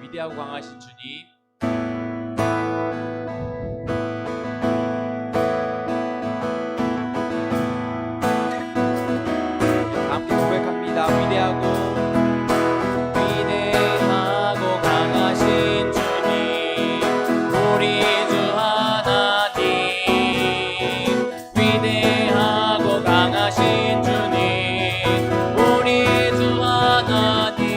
위대하고 강하신 주님, 함께 고백합니다. 위대하고 강하신 주님, 우리 주 하나님. 위대하고 강하신 주님, 우리 주 하나님.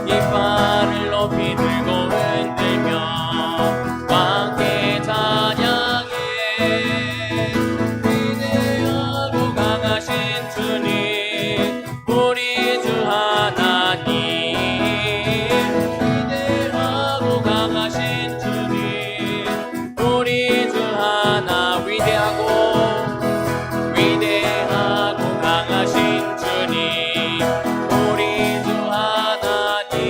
깃발을 높이 들고 흔들며 함께 찬양해. 위대하고 강하신 주님, 우리 주 하나님. 위대하고 강하신 주님, 우리 주 하나. 위대하고 강하신 주님, 우리 주 하나님.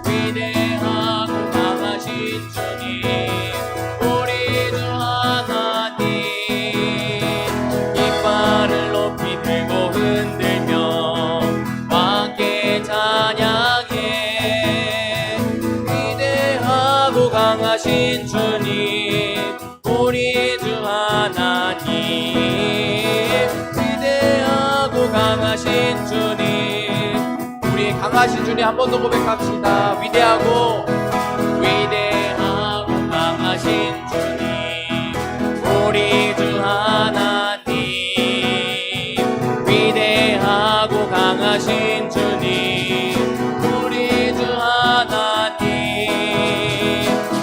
위대하고 강하신 주님, 우리 주 하나님. 깃발을 높이 들고 흔들며 함께 찬양해. 위대하고 강하신 주님, 우리 주 하나님. 위대하고 강하신 주님, 우리 강하신 주님 한 번 더 고백합시다. 위대하고 강하신 주님, 우리 주 하나님. 위대하고 강하신 주님, 우리 주 하나님.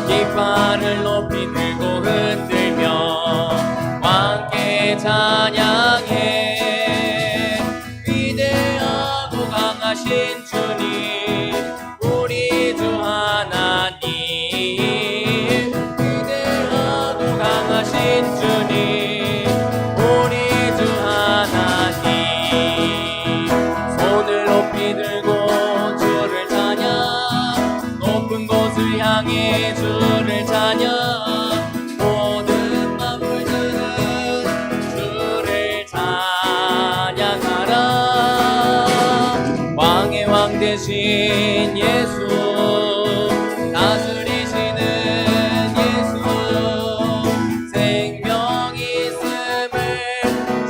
깃발을 높이 들고 흔들며 함께 찬양해. 위대하고 강하신 주님, 우리 주 하나님. 위대하고 강하신 주님, 우리 주 하나님. 손을 높이 들고 주를 찬양, 높은 곳을 향해 주를 찬양. 모든 만물들은 주를 찬양하라. 왕의 왕 되신 예수, 다스리시는 예수. 생명 있음을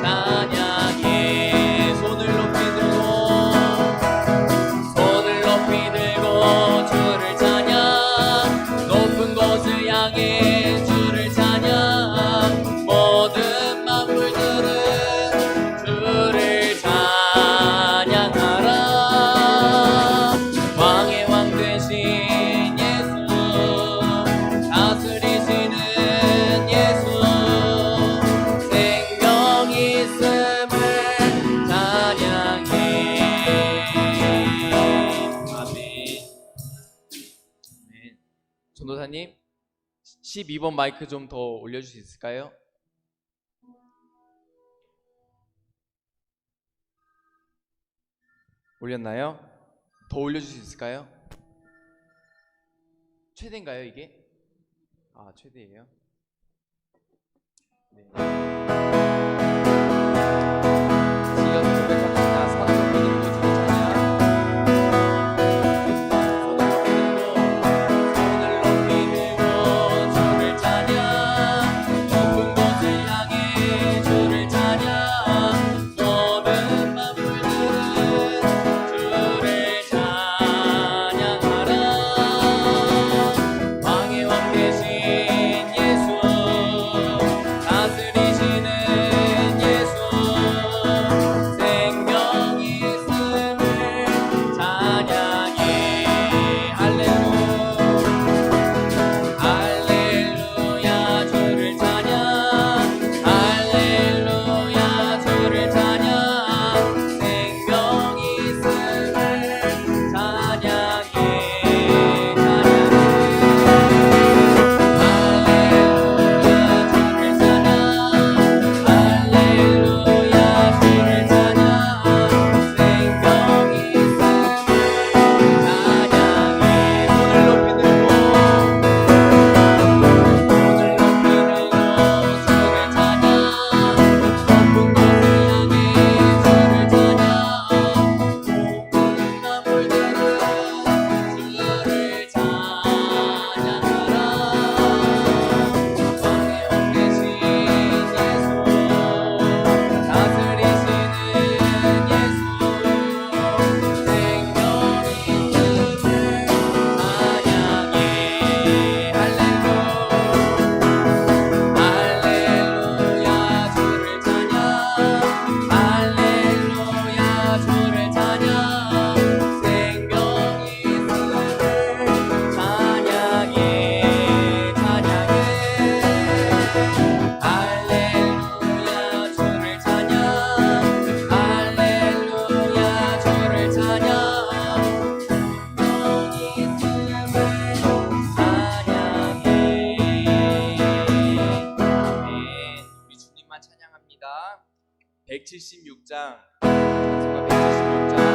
찬양해. 손을 높이 들고 주를 찬양, 높은 곳을 향해 주를 찬양. 모든 만물들은 주를 찬양하라. 왕의 왕 되신 예수, 다스리시는 예수. 생명 있음을 찬양해. 아멘. 전도사님, 12번 마이크 좀 더 올려줄 수 있을까요? 올렸나요? 더 올려줄 수 있을까요? 최대인가요 이게? 아, 최대예요? 네. 지어서 고백합니다. 사랑 높이 들고 주를 찬양. 손을 높이 들고 주를 찬양, 높은 곳을 향해 주를 찬양. 모든 만물들은 주를 찬양하라. 왕의 왕 되신 예수, 다스리시는 찬송가 176장.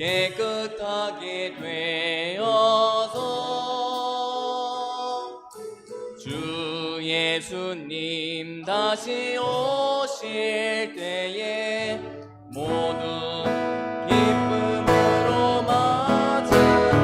깨끗하게 되어서 주 예수님 다시 오실 때에 모두 기쁨으로 맞으라.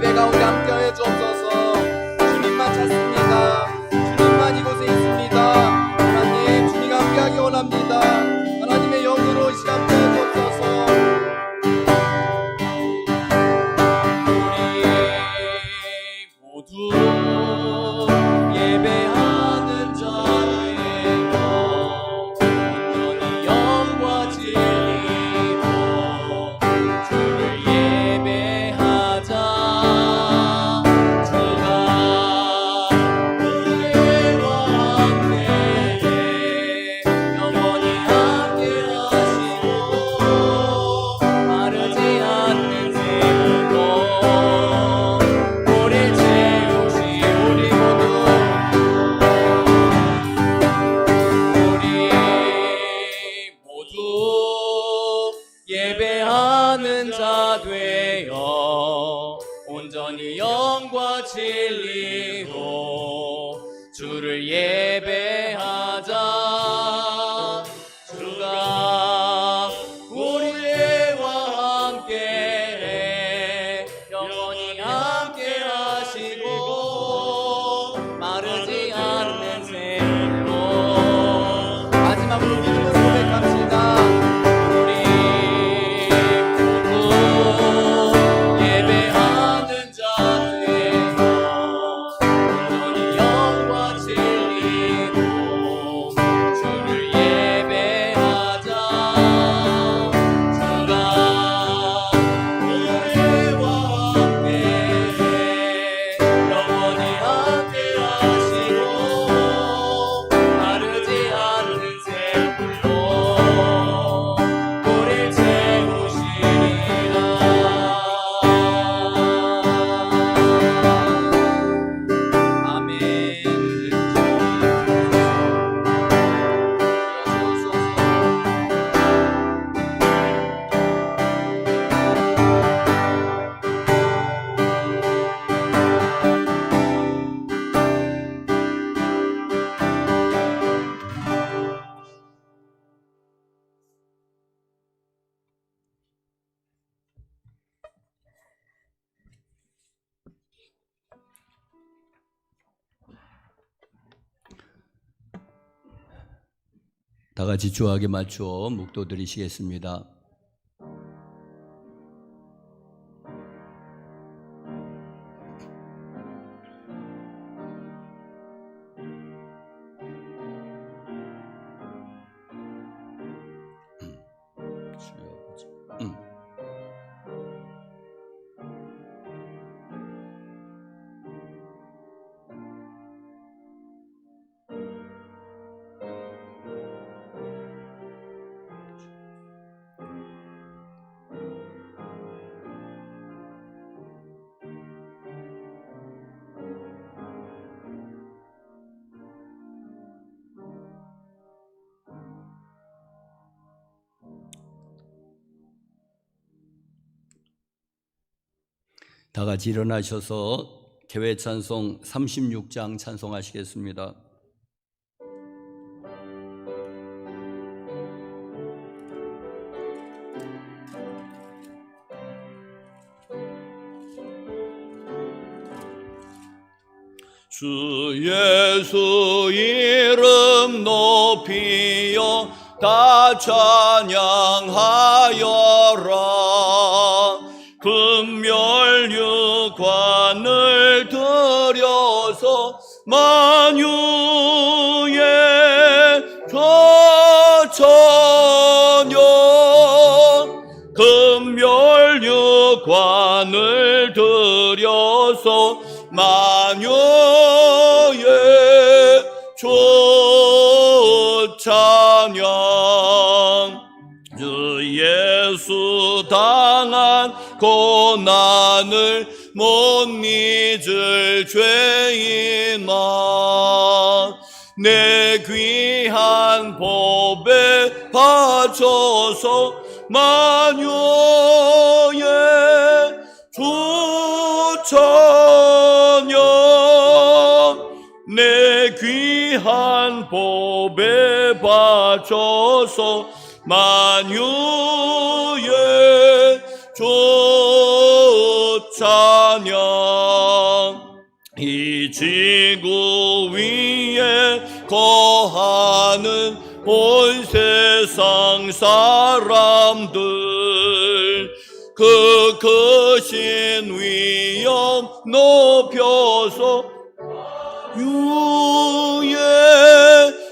예배 가운데 함께하여 주옵소서. 주님만 찾습니다. 주님만 이곳에 있습니다. 하나님, 주님 함께하기 원합니다. 하나님의 영으로 이 시간 함께하여 주옵소서. 우리 모두 예배하는 자예요. 온전히 영과 진리로 주를 예배하자. 주가 우리와 함께 영원히 함께하시고 마르지 않는 샘으로 우리 채우시. 우리 모두 예배하는 자 되어 온전히 영과 진리로 주를 예배하자. 주가 우리와 함께 영원히 함께 하시고 마르지 않는 샘으로. 마지막으로 믿음으로 고백합시다. 우리 모두 예배하는 자 되어 온전히 영과 진리로 주를 예배하자. 주가 우리와 함께 영원히 함께 하시고 마르지 않는 샘물로 우릴 채우시리라. 아멘. 다 같이 주하게 맞춰 묵도 드리시겠습니다. 다 같이 일어나셔서 개회 찬송 36장 찬송하시겠습니다. 주 예수 이름 높이여 다 찬양하여라. 금멸유관을 들여서 만유의 저천연. 금멸유관을 들여서 만유의 조찬양. 주 예수 당한 고난을 못 잊을 죄인아, 내 귀한 법에 바쳐서 만유의 주찬양. 내 귀한 법에 바쳐서 만유의 조찬양. 이 지구 위에 거하는 온 세상 사람들 그 크신 위엄 높여서 유의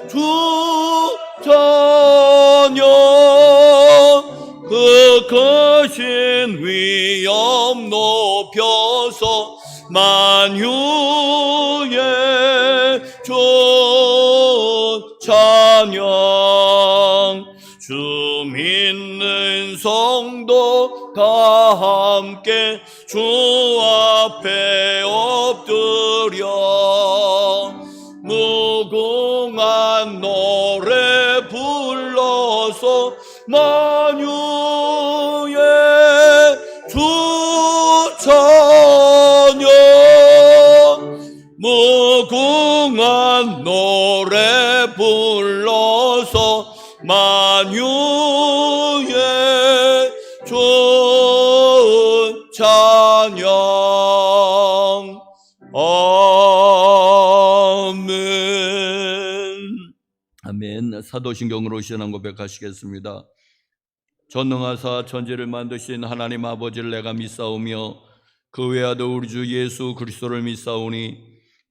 주 자녀 그 크신 위엄 높여서 만유의 주 찬양 주 믿는 성도 다 함께 주 앞에 엎드려 무궁한 노래 불러서 만유의 주 찬양 무궁한 노래 불러서 만유의 주 찬양 아멘. 아멘. 사도신경으로 신앙 고백하시겠습니다. 전능하사 천지를 만드신 하나님 아버지를 내가 믿사오며 그 외아들 우리 주 예수 그리스도를 믿사오니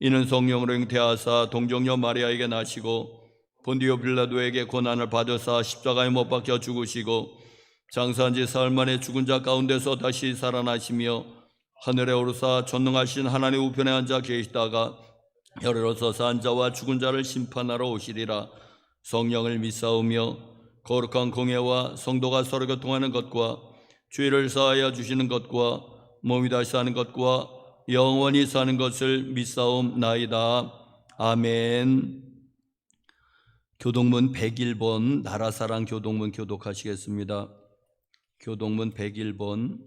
이는 성령으로 잉태하사 동정녀 마리아에게 나시고 본디오 빌라도에게 고난을 받으사 십자가에 못 박혀 죽으시고 장사한 지 사흘 만에 죽은 자 가운데서 다시 살아나시며 하늘에 오르사 전능하신 하나님 우편에 앉아 계시다가 혈으로 서서 한 자와 죽은 자를 심판하러 오시리라. 성령을 믿사오며 거룩한 공예와 성도가 서로 교통하는 것과 죄를 사하여 주시는 것과 몸이 다시 사는 것과 영원히 사는 것을 믿사옵나이다. 아멘. 교동문 101번 나라사랑 교동문 교독하시겠습니다. 교동문 101번.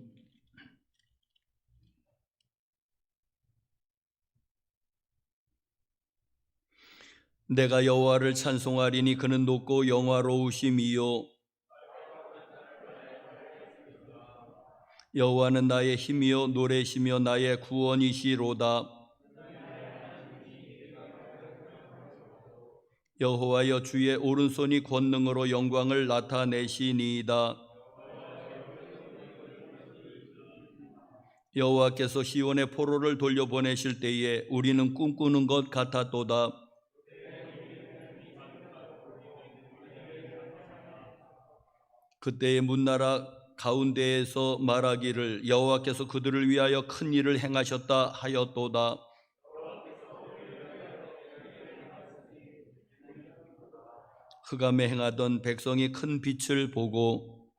내가 여호와를 찬송하리니 그는 높고 영화로우심이요 여호와는 나의 힘이요 노래시며 나의 구원이시로다. 여호와여 주의 오른손이 권능으로 영광을 나타내시니이다. 여호와께서 시온의 포로를 돌려보내실 때에 우리는 꿈꾸는 것 같았도다. 그때의 문나라 가운데에서 말하기를 여호와께서 그들을 위하여 큰 일을 행하셨다 하였도다. 흑암에 행하던 백성이 큰 빛을 보고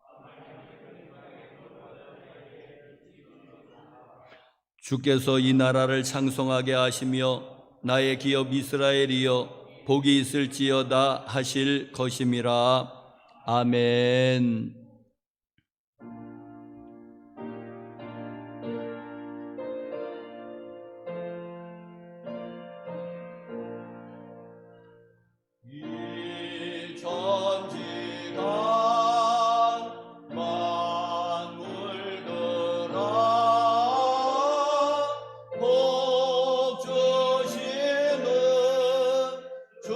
주께서 이 나라를 창성하게 하시며 나의 기업 이스라엘이여 복이 있을지어다 하실 것임이라. 아멘. 이 천지가 만물들아 복 주시는 주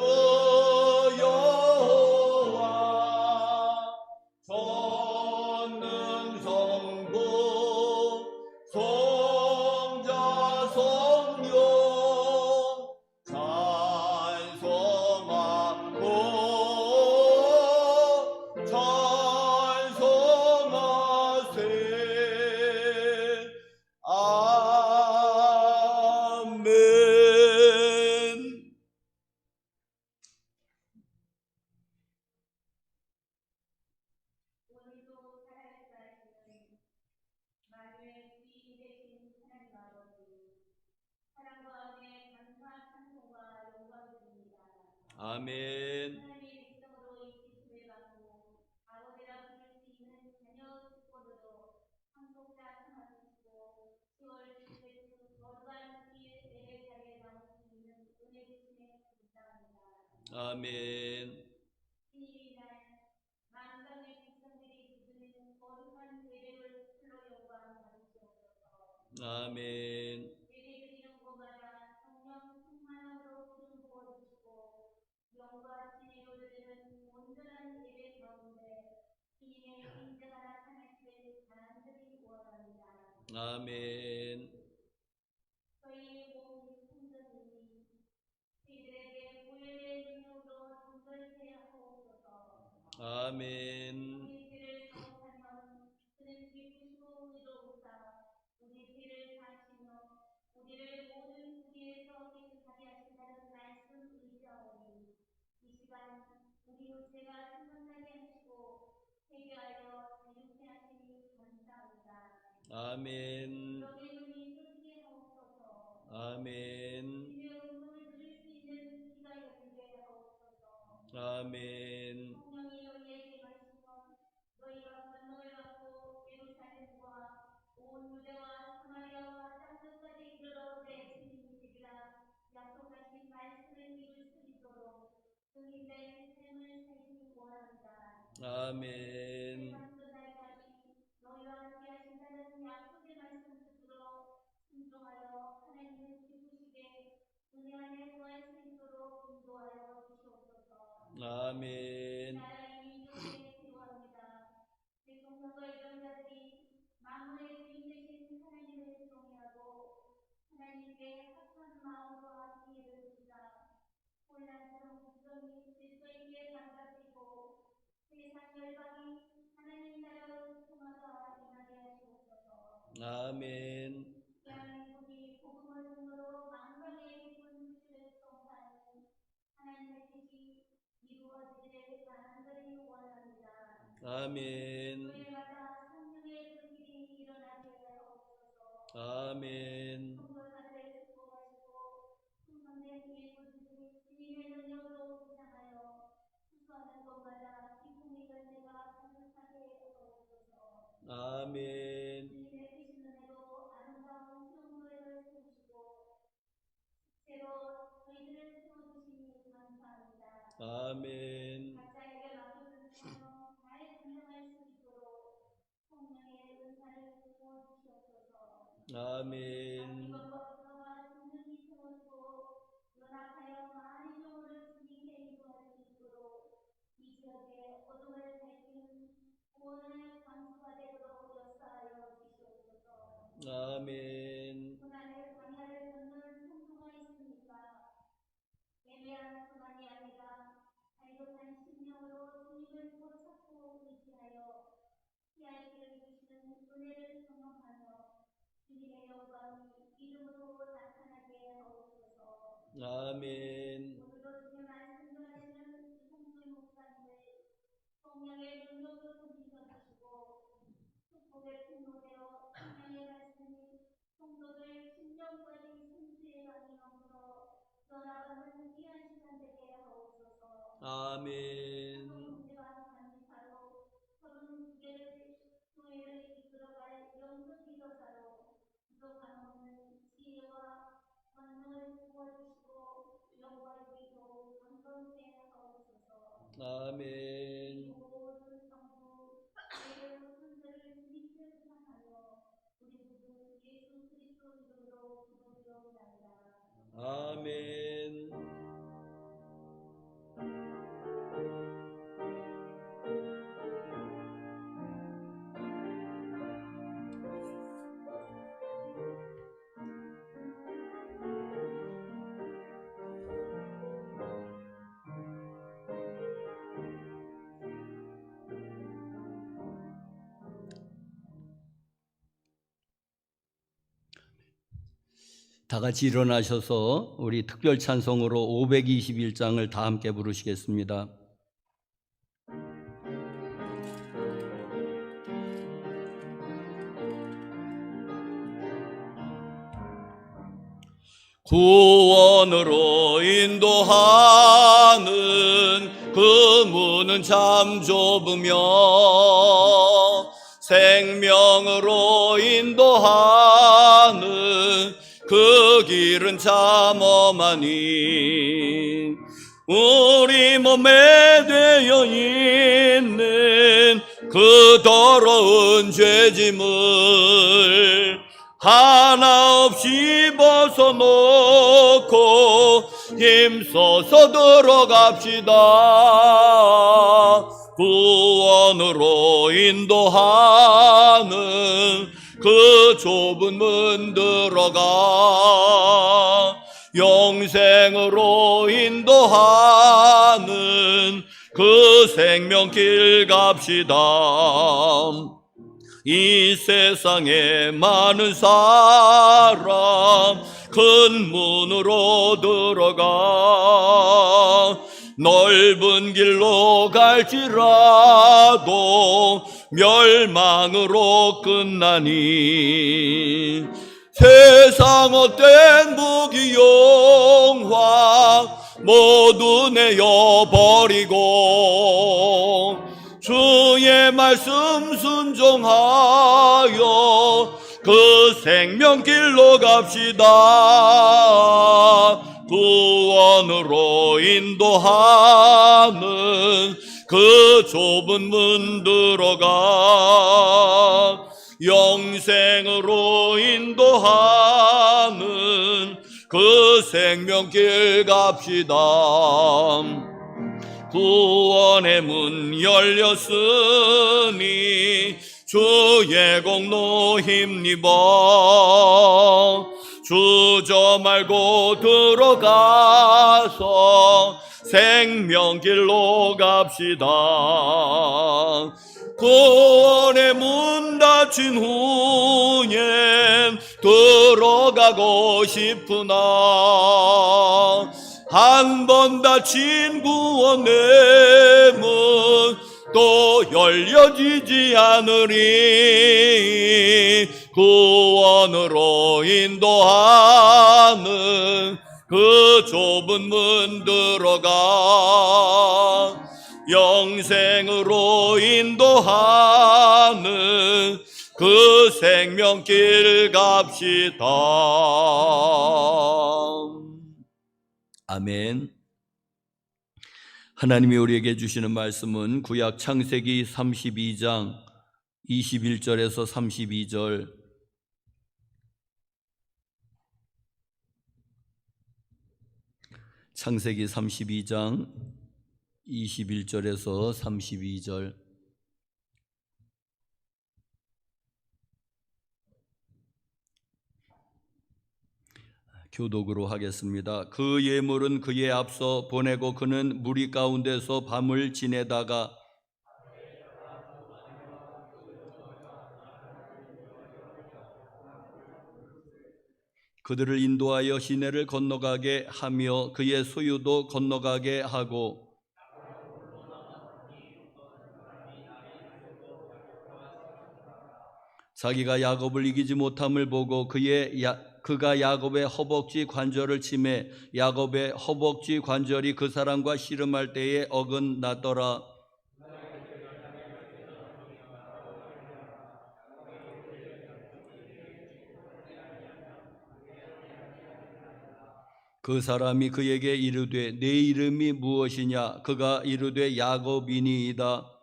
여호와 전능성부 성자 성령 찬송하고 찬송하세. 아멘. 오늘도 살아계시는 만유의 주인 되신 하나님 아버지, 사랑 가운데 감사 찬송과 영광 드립니다. 아멘. 하나님의 백성으로 인치심을 받고 아버지라 부를 수 있는 자녀 특권으로 상속자 삼아주시고 10월 10일 주 거룩한 주일 예배자리에 나올 수 있는 은혜 주심에 감사합니다. 아멘. 신일날 만방의 백성들이 부르는 거룩한 예배를 풀로 영광 받으시옵소서. 아멘. 예배드리는 곳마다 성령 충만함으로 기름 부어주시고 영과 진리로 드리는 온전한 예배 가운데 주님의 인자가 나타나시길 간절히 원합니다. 아멘. 저희 모든 성도님 저희들에게 보혈의 능력으로 정결케 하옵소서. 아멘. 우리 죄를 사옵하면 그는 기쁘시고 의로우사 우리 죄를 사시며 우리를 모든 불의에서 깨끗하게 하신다는 말씀 의지하오니 이 시간 우리 죄가 생각나게 하시고 회개하여 자유케 하시니 감사합니다. 아멘. 너의 눈이 뜨게 하옵소서. 아멘. 주님의 음성을 들을 수 있는 귀가 열리게 하옵소서. 아멘. 성령이 너희에게 말씀하시면 너희가 권능을 받고 예루살렘과 온 유대와 사마리아와 땅 끝까지 이르러 내 주님이 되리라 약속하신 말씀을 믿을 수 있도록 주님의 삶을 살기 원합니다. 아멘. 세상 끝날까지 너희와 함께 하신다는 약속의 말씀 듣도록 순종하여 하나님을 기쁘시게 은혜 안에 거할 수 있도록 인도하여 주시옵소서. 아멘. 나라의 민족에 기도합니다. 대통령과 이정자들이 만물의 주인 되신 하나님을 경외하고 하나님께 합한 마음으로 하기를 드립니다. 혼란스러운 국정이 질서 있게 장악되고 세상 열방이 하나님 나라로 통하다 임하게 하시옵소서. 아멘. 대한민국이 복음을 통으로 만방의 기쁜 주를 선포하는 하나님의 뜻이 이루어지기를 간절히 원합니다. 아멘. 교회마다 성령의 불길이 일어나게 하옵소서. 아멘. 성도사들을 축복하시고 충성된 예물들이 주님의 능력으로 부상하여 수고하는 곳마다 기쁨의 열매가 가득하게 하옵소서. 아멘. 주님의 크신 은혜로 아름다운 수용노래를 세우시고 새로 저희들을 세워주시니 감사합니다. 아멘. 각자에게 맡겨진 사명 잘 감당할 수 있도록 성령의 은사를 부어주시옵소서. 아멘. 이것과 그와 분명히 세워주고 연합하여 많은 영혼을 주님께 인도할 수 있도록 이 지역의 어둠을 밝히는 구원의 광수가 되도록 역사하여 주시옵소서. 아멘. 고난의 광야를 걷는 성도가 있습니까? 애매한 고난이 아니라 자유한 심령으로 주님을 포착고 의지하여 피할 길을 주시는 은혜를 경험하며 주님의 영광이 이름으로 나타나게 하옵소서. 아멘. 오늘도 주의 말씀 전하시는 성도의 목사님을 성령의 능력으로 던지셔주시고 축복의 통로되어 성령의 말씀이 성도들 심령까지 승수의 강이 넘쳐 전하받는 귀한 시간 되게 하옵소서. 아멘. 성도님들과 감사로 32개를 교회를 이끌어갈 영적 리더자로 부족함 없는 지혜와 권능을 부어주시고 영광이도 감동되게 하옵소서. 아멘. 모든 성도 예배의 순서를 주님께 부탁하며 우리 모두 예수 그리스도 이름으로 기도드리옵나이다. 아멘. 다 같이 일어나셔서 우리 특별 찬송으로 521장을 다 함께 부르시겠습니다. 구원으로 인도하는 그 문은 참 좁으며 생명으로 인도하는 그 길은 참 험하니 우리 몸에 되어 있는 그 더러운 죄짐을 하나 없이 벗어놓고 힘써서 들어갑시다. 구원으로 인도하는 그 좁은 문 들어가 영생으로 인도하는 그 생명길 갑시다. 이 세상에 많은 사람 큰 문으로 들어가 넓은 길로 갈지라도 멸망으로 끝나니 세상 헛된 무기용화 모두 내어버리고 주의 말씀 순종하여 그 생명길로 갑시다. 구원으로 인도하는 그 좁은 문 들어가 영생으로 인도하는 그 생명길 갑시다. 구원의 문 열렸으니 주의 공로 힘입어 주저 말고 들어가서 생명길로 갑시다. 구원의 문 닫힌 후에 들어가고 싶으나 한 번 닫힌 구원의 문 또 열려지지 않으리. 구원으로 인도하는 그 좁은 문 들어가 영생으로 인도하는 그 생명길 갑시다. 아멘. 하나님이 우리에게 주시는 말씀은 구약 창세기 32장 21절에서 32절, 창세기 32장 21절에서 32절. 교독으로 하겠습니다. 그 예물은 그의 앞서 보내고 그는 무리 가운데서 밤을 지내다가 그들을 인도하여 시내를 건너가게 하며 그의 소유도 건너가게 하고 자기가 야곱을 이기지 못함을 보고 그가 야곱의 허벅지 관절을 치매 야곱의 허벅지 관절이 그 사람과 씨름할 때에 어긋나더라. 그 사람이 그에게 이르되 내 이름이 무엇이냐? 그가 이르되 야곱이니이다.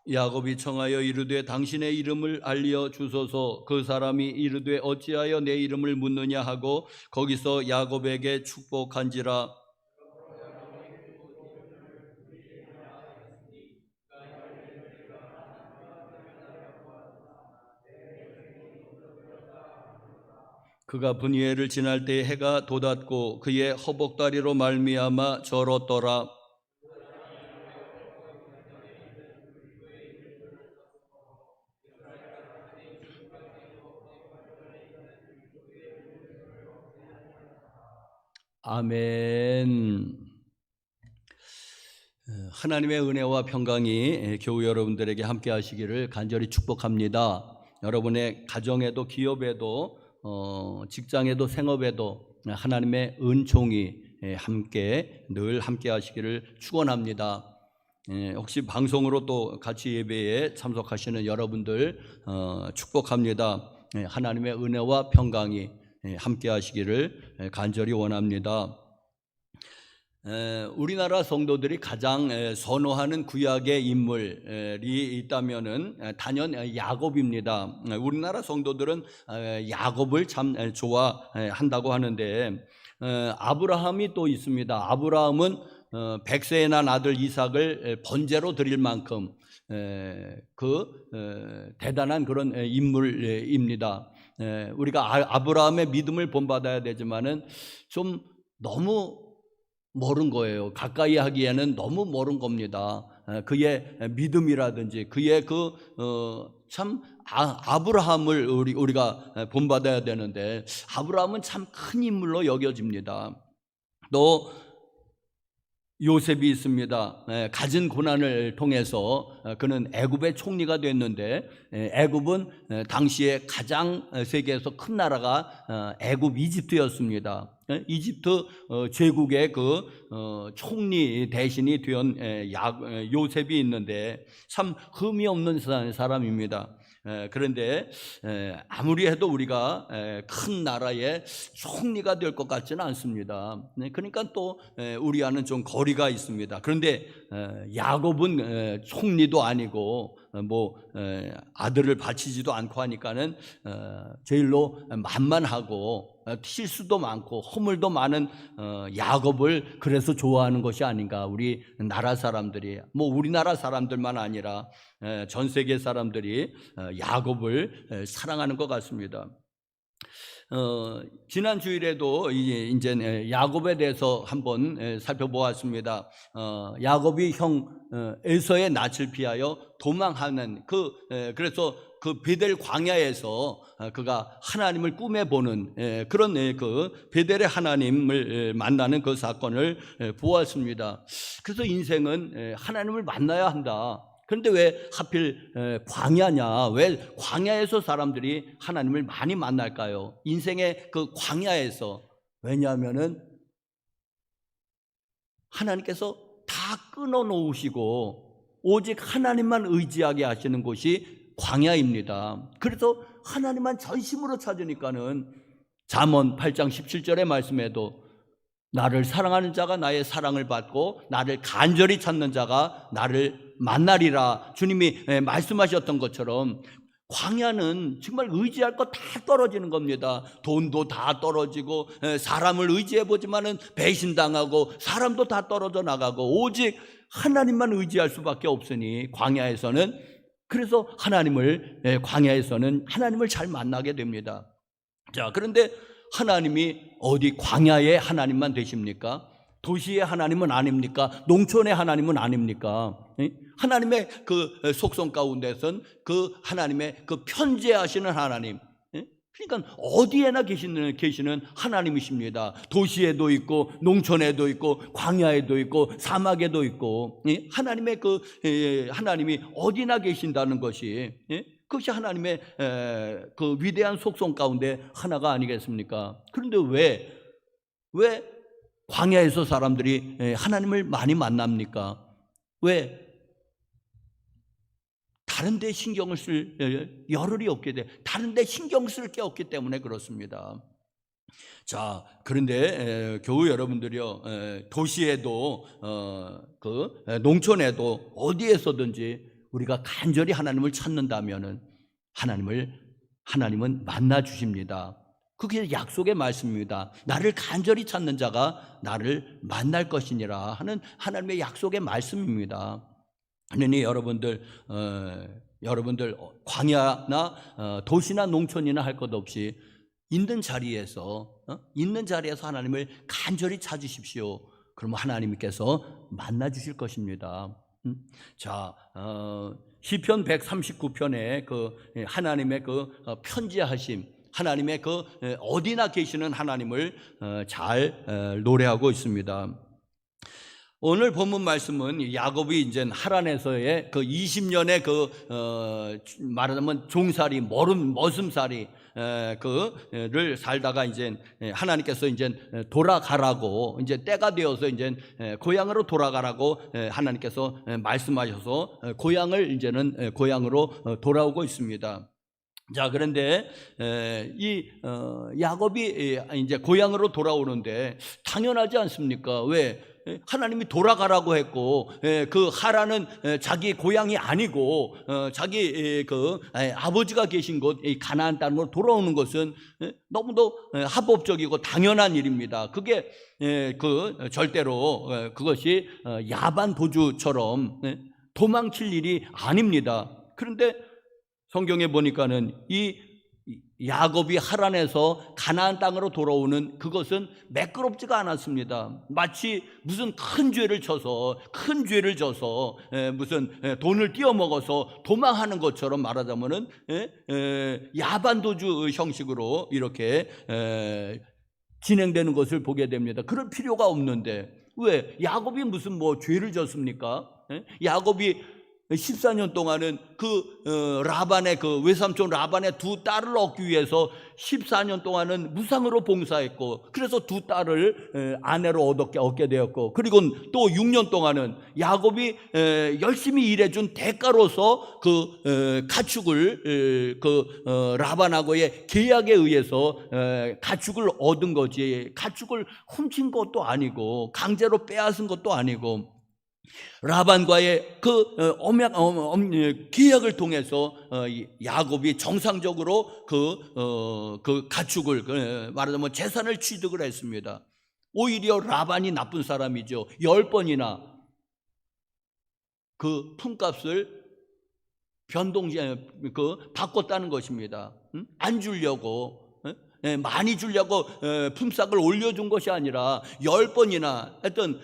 야곱이 청하여 이르되 당신의 이름을 알려 주소서. 그 사람이 이르되 어찌하여 내 이름을 묻느냐 하고 거기서 야곱에게 축복한지라. 그가 분이엘을 지날 때 해가 돋았고 그의 허벅다리로 말미암아 절었더라. 아멘. 하나님의 은혜와 평강이 교우 여러분들에게 함께 하시기를 간절히 축복합니다. 여러분의 가정에도 기업에도 직장에도 생업에도 하나님의 은총이 함께 늘 함께 하시기를 축원합니다. 혹시 방송으로 또 같이 예배에 참석하시는 여러분들 축복합니다. 하나님의 은혜와 평강이 함께 하시기를 간절히 원합니다. 우리나라 성도들이 가장 선호하는 구약의 인물이 있다면은 단연 야곱입니다. 우리나라 성도들은 야곱을 참 좋아한다고 하는데 아브라함이 또 있습니다. 아브라함은 100세에 난 아들 이삭을 번제로 드릴 만큼 대단한 그런 인물입니다. 우리가 아브라함의 믿음을 본받아야 되지만은 좀 너무 모른 거예요. 가까이 하기에는 너무 모른 겁니다. 그의 믿음이라든지 그의 참 아브라함을 우리가 본받아야 되는데 아브라함은 참 큰 인물로 여겨집니다. 또 요셉이 있습니다. 가진 고난을 통해서 그는 애굽의 총리가 됐는데 애굽은 당시에 가장 세계에서 큰 나라가 애굽 이집트였습니다. 이집트 제국의 총리 대신이 된 요셉이 있는데 참 흠이 없는 사람입니다. 그런데 아무리 해도 우리가 큰 나라의 총리가 될 것 같지는 않습니다. 그러니까 또 우리와는 좀 거리가 있습니다. 그런데 야곱은 총리도 아니고 아들을 바치지도 않고 하니까는 제일로 만만하고 실수도 많고 허물도 많은 야곱을 그래서 좋아하는 것이 아닌가. 우리 나라 사람들이 우리나라 사람들만 아니라 전 세계 사람들이 야곱을 사랑하는 것 같습니다. 지난 주일에도 이제 야곱에 대해서 한번 살펴보았습니다. 야곱이 형 에서의 낯을 피하여 도망하는 그래서 그 베델 광야에서 그가 하나님을 꿈에 보는 그런 베델의 하나님을 만나는 그 사건을 보았습니다. 그래서 인생은 하나님을 만나야 한다. 그런데 왜 하필 광야냐? 왜 광야에서 사람들이 하나님을 많이 만날까요? 인생의 그 광야에서. 왜냐하면은 하나님께서 다 끊어놓으시고 오직 하나님만 의지하게 하시는 곳이 광야입니다. 그래서 하나님만 전심으로 찾으니까는 잠언 8장 17절의 말씀에도 나를 사랑하는 자가 나의 사랑을 받고 나를 간절히 찾는 자가 나를 만나리라. 주님이 말씀하셨던 것처럼 광야는 정말 의지할 거 다 떨어지는 겁니다. 돈도 다 떨어지고 사람을 의지해보지만은 배신당하고 사람도 다 떨어져 나가고 오직 하나님만 의지할 수밖에 없으니 광야에서는 그래서 광야에서는 하나님을 잘 만나게 됩니다. 자, 그런데 하나님이 어디 광야의 하나님만 되십니까? 도시의 하나님은 아닙니까? 농촌의 하나님은 아닙니까? 하나님의 그 속성 가운데선 그 하나님의 그 편재하시는 하나님, 그러니까 어디에나 계시는 하나님이십니다. 도시에도 있고 농촌에도 있고 광야에도 있고 사막에도 있고 하나님이 어디나 계신다는 것이 그것이 하나님의 그 위대한 속성 가운데 하나가 아니겠습니까? 그런데 왜 광야에서 사람들이 하나님을 많이 만납니까? 왜 다른 데 신경을 쓸 여를이 없게 돼. 다른 데 신경 쓸 게 없기 때문에 그렇습니다. 자, 그런데 교우 여러분들이요, 도시에도 농촌에도 어디에서든지 우리가 간절히 하나님을 찾는다면은 하나님은 만나 주십니다. 그게 약속의 말씀입니다. 나를 간절히 찾는 자가 나를 만날 것이니라 하는 하나님의 약속의 말씀입니다. 그러니 여러분들 광야나 도시나 농촌이나 할 것 없이 있는 자리에서 하나님을 간절히 찾으십시오. 그러면 하나님께서 만나 주실 것입니다. 자, 시편 139편에 하나님의 편지하심, 하나님의 어디나 계시는 하나님을 잘 노래하고 있습니다. 오늘 본문 말씀은 야곱이 이제 하란에서의 20년의 말하자면 종살이, 머슴살이 를 살다가 이제 하나님께서 이제 돌아가라고 이제 때가 되어서 이제 고향으로 돌아가라고 하나님께서 말씀하셔서 이제는 고향으로 돌아오고 있습니다. 자, 그런데 야곱이 이제 고향으로 돌아오는데 당연하지 않습니까? 왜 하나님이 돌아가라고 했고, 그 하란은 자기 고향이 아니고 자기 그 아버지가 계신 곳 가나안 땅으로 돌아오는 것은 너무도 합법적이고 당연한 일입니다. 그게 그 절대로 그것이 야반 도주처럼 도망칠 일이 아닙니다. 그런데 성경에 보니까는 이 야곱이 하란에서 가나안 땅으로 돌아오는 그것은 매끄럽지가 않았습니다. 마치 무슨 큰 죄를 져서 무슨 돈을 띄어먹어서 도망하는 것처럼 말하자면은 야반도주 형식으로 이렇게 진행되는 것을 보게 됩니다. 그럴 필요가 없는데 왜? 야곱이 무슨 뭐 죄를 졌습니까? 야곱이 14년 동안은 그 라반의 그 외삼촌 라반의 두 딸을 얻기 위해서 14년 동안은 무상으로 봉사했고, 그래서 두 딸을 아내로 얻게 되었고, 그리고 또 6년 동안은 야곱이 열심히 일해준 대가로서 그 가축을 라반하고의 계약에 의해서 가축을 얻은 거지, 가축을 훔친 것도 아니고 강제로 빼앗은 것도 아니고, 라반과의 그 계약을 통해서 야곱이 정상적으로 그 가축을 말하자면 재산을 취득을 했습니다. 오히려 라반이 나쁜 사람이죠. 10번이나 그 품값을 바꿨다는 것입니다. 안 주려고, 많이 주려고 품삯을 올려준 것이 아니라 10번이나 했던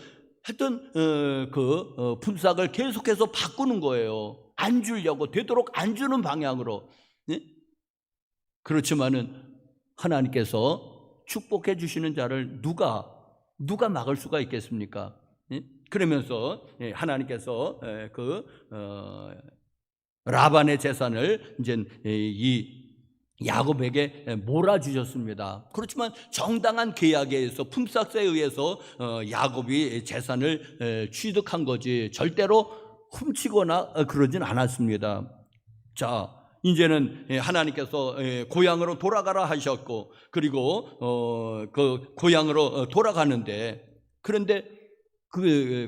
그 품삯을 계속해서 바꾸는 거예요. 안 주려고, 되도록 안 주는 방향으로. 그렇지만은 하나님께서 축복해 주시는 자를 누가 막을 수가 있겠습니까? 그러면서 하나님께서 그 라반의 재산을 이제 이 야곱에게 몰아주셨습니다. 그렇지만 정당한 계약에 의해서, 품삯에 의해서 야곱이 재산을 취득한 거지 절대로 훔치거나 그러진 않았습니다. 자, 이제는 하나님께서 고향으로 돌아가라 하셨고, 그리고 그 고향으로 돌아가는데, 그런데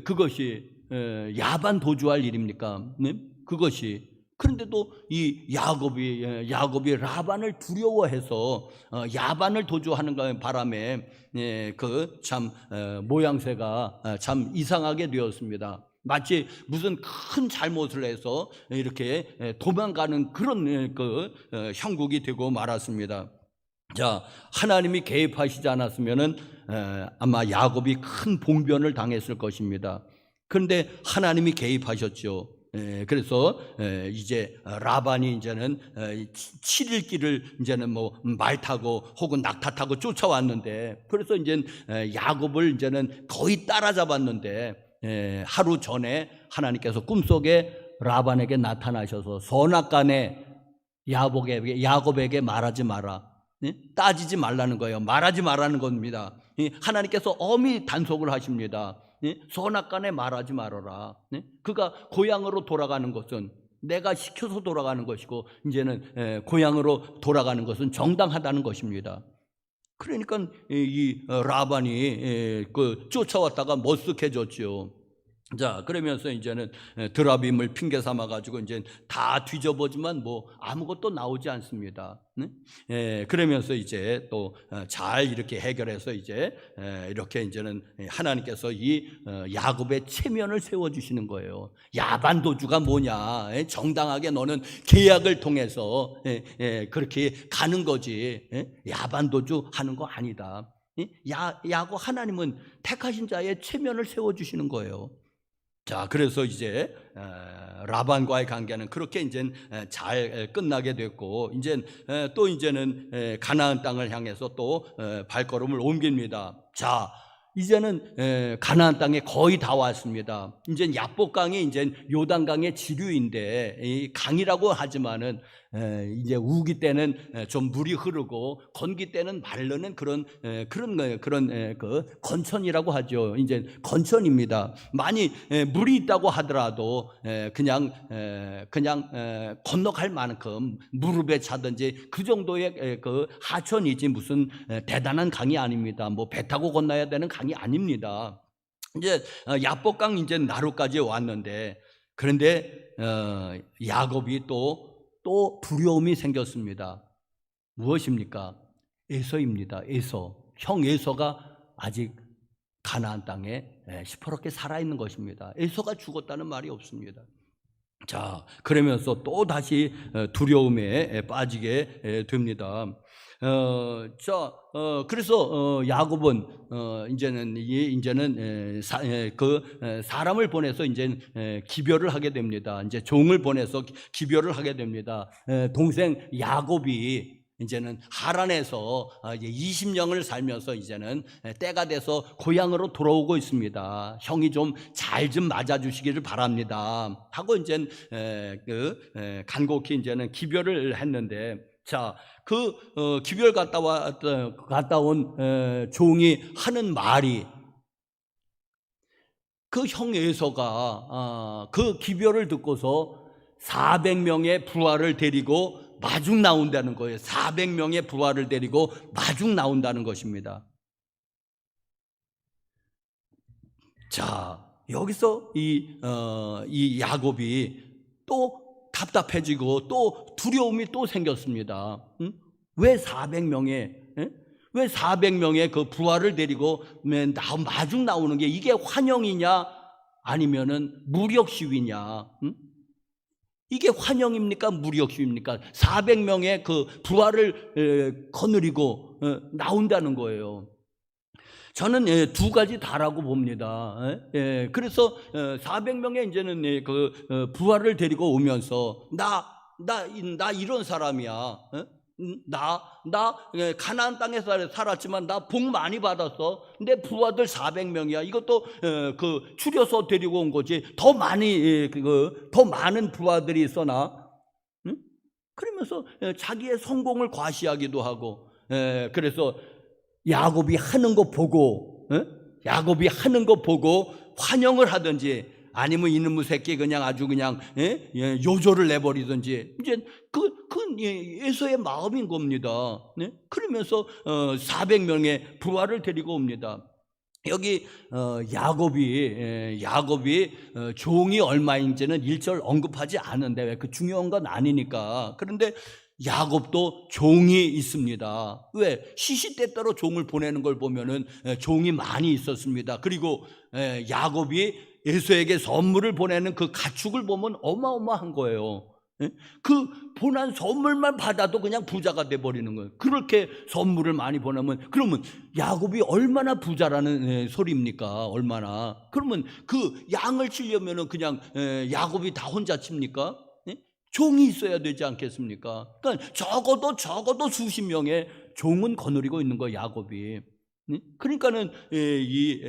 그것이 야반 도주할 일입니까? 그것이. 그런데도 이 야곱이 라반을 두려워해서 야반을 도주하는 바람에 그 참 모양새가 참 이상하게 되었습니다. 마치 무슨 큰 잘못을 해서 이렇게 도망가는 그런 그 형국이 되고 말았습니다. 자, 하나님이 개입하시지 않았으면은 아마 야곱이 큰 봉변을 당했을 것입니다. 그런데 하나님이 개입하셨죠. 그래서 이제 라반이 이제는 7일 길을 이제는 뭐 말 타고 혹은 낙타 타고 쫓아왔는데, 그래서 이제 야곱을 이제는 거의 따라잡았는데, 하루 전에 하나님께서 꿈속에 라반에게 나타나셔서 선악간에 야곱에게 말하지 마라, 따지지 말라는 거예요. 말하지 말라는 겁니다. 하나님께서 엄히 단속을 하십니다. 선악간에 말하지 말아라. 그가 고향으로 돌아가는 것은 내가 시켜서 돌아가는 것이고, 이제는 고향으로 돌아가는 것은 정당하다는 것입니다. 그러니까 이 라반이 쫓아왔다가 머쓱해졌죠. 자, 그러면서 이제는 드라빔을 핑계 삼아 가지고 이제 다 뒤져보지만 뭐 아무것도 나오지 않습니다. 그러면서 이제 또 잘 이렇게 해결해서 이제 이렇게 이제는 하나님께서 이 야곱의 체면을 세워 주시는 거예요. 야반도주가 뭐냐? 정당하게 너는 계약을 통해서 그렇게 가는 거지. 야반도주 하는 거 아니다. 야곱 하나님은 택하신 자의 체면을 세워 주시는 거예요. 자, 그래서 이제 라반과의 관계는 그렇게 이제 잘 끝나게 됐고, 이제 또 이제는 가나안 땅을 향해서 또 발걸음을 옮깁니다. 자, 이제는 가나안 땅에 거의 다 왔습니다. 이제 야복강이 이제 요단강의 지류인데, 이 강이라고 하지만은 이제 우기 때는 좀 물이 흐르고 건기 때는 마르는 그런 그 건천이라고 하죠. 이제 건천입니다. 많이 물이 있다고 하더라도 그냥 건너갈 만큼 무릎에 차든지 그 정도의 그 하천이지 무슨 대단한 강이 아닙니다. 뭐 배 타고 건너야 되는 강이 아닙니다. 이제 야복강 이제 나루까지 왔는데, 그런데 야곱이 또 두려움이 생겼습니다. 무엇입니까? 에서입니다. 형 에서가 아직 가나안 땅에 시퍼렇게 살아있는 것입니다. 에서가 죽었다는 말이 없습니다. 자, 그러면서 또 다시 두려움에 빠지게 됩니다. 그래서 야곱은 이제는 사람을 보내서 이제 기별을 하게 됩니다. 이제 종을 보내서 기별을 하게 됩니다. 동생 야곱이 이제는 하란에서 20년을 살면서 이제는 때가 돼서 고향으로 돌아오고 있습니다. 형이 좀 잘 좀 맞아주시기를 바랍니다 하고 이제 간곡히 이제는 기별을 했는데, 자, 기별 갔다 온 종이 하는 말이, 그 형 에서가 그 기별을 듣고서 400명의 부하를 데리고 마중 나온다는 거예요. 400명의 부하를 데리고 마중 나온다는 것입니다. 자, 여기서 이 야곱이 또 답답해지고 또 두려움이 또 생겼습니다. 왜 400명의 그 부하를 데리고 마중 나오는 게 이게 환영이냐 아니면은 무력 시위냐? 이게 환영입니까? 무력 시위입니까? 400명의 그 부하를 거느리고 나온다는 거예요. 저는 두 가지 다라고 봅니다. 그래서 400명의 이제는 그 부하를 데리고 오면서 나 이런 사람이야. 나 가나안 땅에 살았지만 나 복 많이 받았어. 내 부하들 400명이야. 이것도 그 추려서 데리고 온 거지. 더 많은 부하들이 있어 나. 그러면서 자기의 성공을 과시하기도 하고. 그래서 야곱이 하는 거 보고 환영을 하든지, 아니면 이놈의 새끼 그냥 아주 그냥 요조를 내버리든지, 이제 그건 에서의 마음인 겁니다. 그러면서 400명의 부하를 데리고 옵니다. 여기 야곱이 종이 얼마인지는 1절 언급하지 않은데, 왜 그 중요한 건 아니니까. 그런데 야곱도 종이 있습니다. 왜? 시시때때로 종을 보내는 걸 보면은 종이 많이 있었습니다. 그리고 야곱이 에서에게 선물을 보내는 그 가축을 보면 어마어마한 거예요. 그 보낸 선물만 받아도 그냥 부자가 돼버리는 거예요. 그렇게 선물을 많이 보내면, 그러면 야곱이 얼마나 부자라는 소리입니까? 얼마나. 그러면 그 양을 치려면은 그냥 야곱이 다 혼자 칩니까? 종이 있어야 되지 않겠습니까? 그러니까 적어도 수십 명의 종은 거느리고 있는 거예요, 야곱이. 그러니까는 이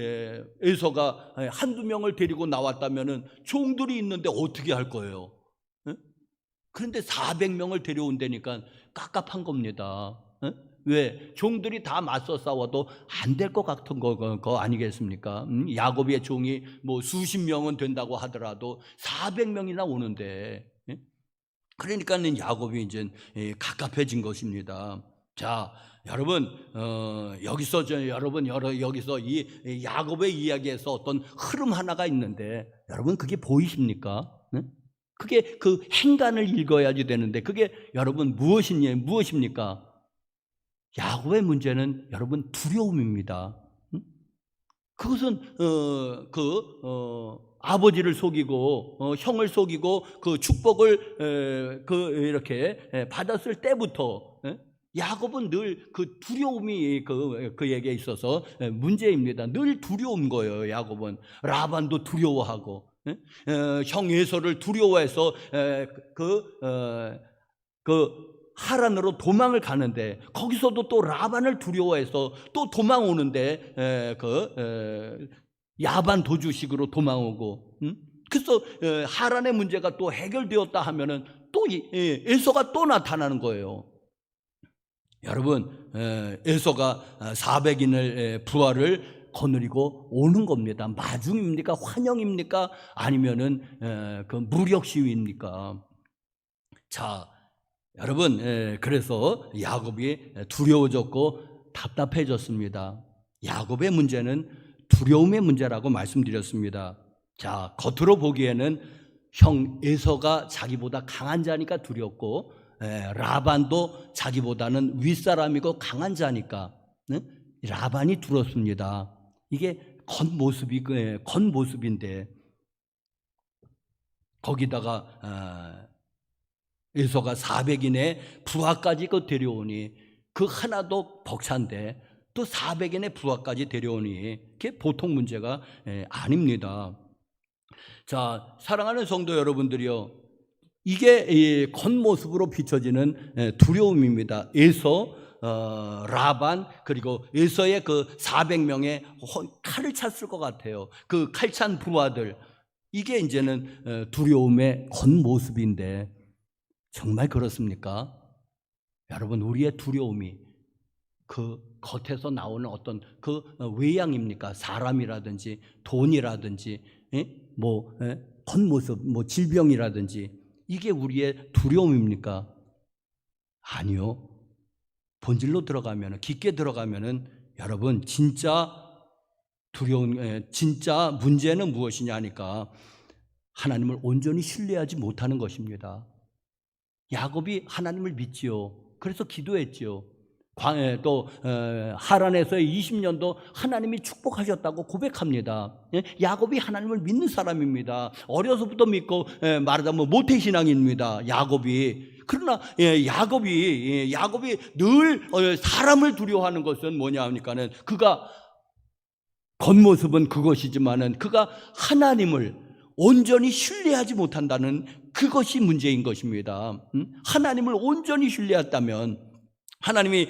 에서가 한두 명을 데리고 나왔다면은 종들이 있는데 어떻게 할 거예요? 그런데 400명을 데려온다니까 깝깝한 겁니다. 왜? 종들이 다 맞서 싸워도 안 될 것 같은 거 아니겠습니까? 야곱의 종이 뭐 수십 명은 된다고 하더라도 400명이나 오는데, 그러니까는 야곱이 이제 갑갑해진 것입니다. 자, 여러분, 여기서 이 야곱의 이야기에서 어떤 흐름 하나가 있는데, 여러분 그게 보이십니까? 그게 그 행간을 읽어야지 되는데, 그게 여러분 무엇입니까? 야곱의 문제는 여러분 두려움입니다. 그것은 아버지를 속이고 형을 속이고 그 축복을 이렇게 받았을 때부터 야곱은 늘 그 두려움이 그에게 있어서 문제입니다. 늘 두려운 거예요. 야곱은 라반도 두려워하고 형 에서를 두려워해서 하란으로 도망을 가는데, 거기서도 또 라반을 두려워해서 또 도망오는데 야반 도주식으로 도망오고, 그래서 하란의 문제가 또 해결되었다 하면은 또 에서가 또 나타나는 거예요. 여러분, 에서가 400인을 부하를 거느리고 오는 겁니다. 마중입니까? 환영입니까? 아니면은 그 무력 시위입니까? 자, 여러분, 그래서 야곱이 두려워졌고 답답해졌습니다. 야곱의 문제는 두려움의 문제라고 말씀드렸습니다. 자, 겉으로 보기에는 형 에서가 자기보다 강한 자니까 두렵고, 라반도 자기보다는 윗사람이고 강한 자니까 라반이 두렵습니다. 이게 겉모습인데, 거기다가 에서가 400인의 부하까지 데려오니 그 하나도 벅찬데 또 400인의 부하까지 데려오니 그게 보통 문제가 아닙니다. 자, 사랑하는 성도 여러분들이요, 이게 겉모습으로 비춰지는 두려움입니다. 에서, 라반, 그리고 에서의 그 400명의 칼을 찼을 것 같아요. 그 칼찬 부하들, 이게 이제는 두려움의 겉모습인데 정말 그렇습니까? 여러분, 우리의 두려움이 그 겉에서 나오는 어떤 그 외양입니까? 사람이라든지 돈이라든지 겉모습, 질병이라든지, 이게 우리의 두려움입니까? 아니요. 본질로 들어가면, 깊게 들어가면은 여러분, 진짜 진짜 문제는 무엇이냐니까 하나님을 온전히 신뢰하지 못하는 것입니다. 야곱이 하나님을 믿지요. 그래서 기도했지요. 또 하란에서의 20년도 하나님이 축복하셨다고 고백합니다. 야곱이 하나님을 믿는 사람입니다. 어려서부터 믿고 말하자면 모태신앙입니다. 야곱이. 그러나 야곱이 늘 사람을 두려워하는 것은 뭐냐 하니까는, 그가 겉모습은 그것이지만은 그가 하나님을 온전히 신뢰하지 못한다는 그것이 문제인 것입니다. 하나님을 온전히 신뢰했다면, 하나님이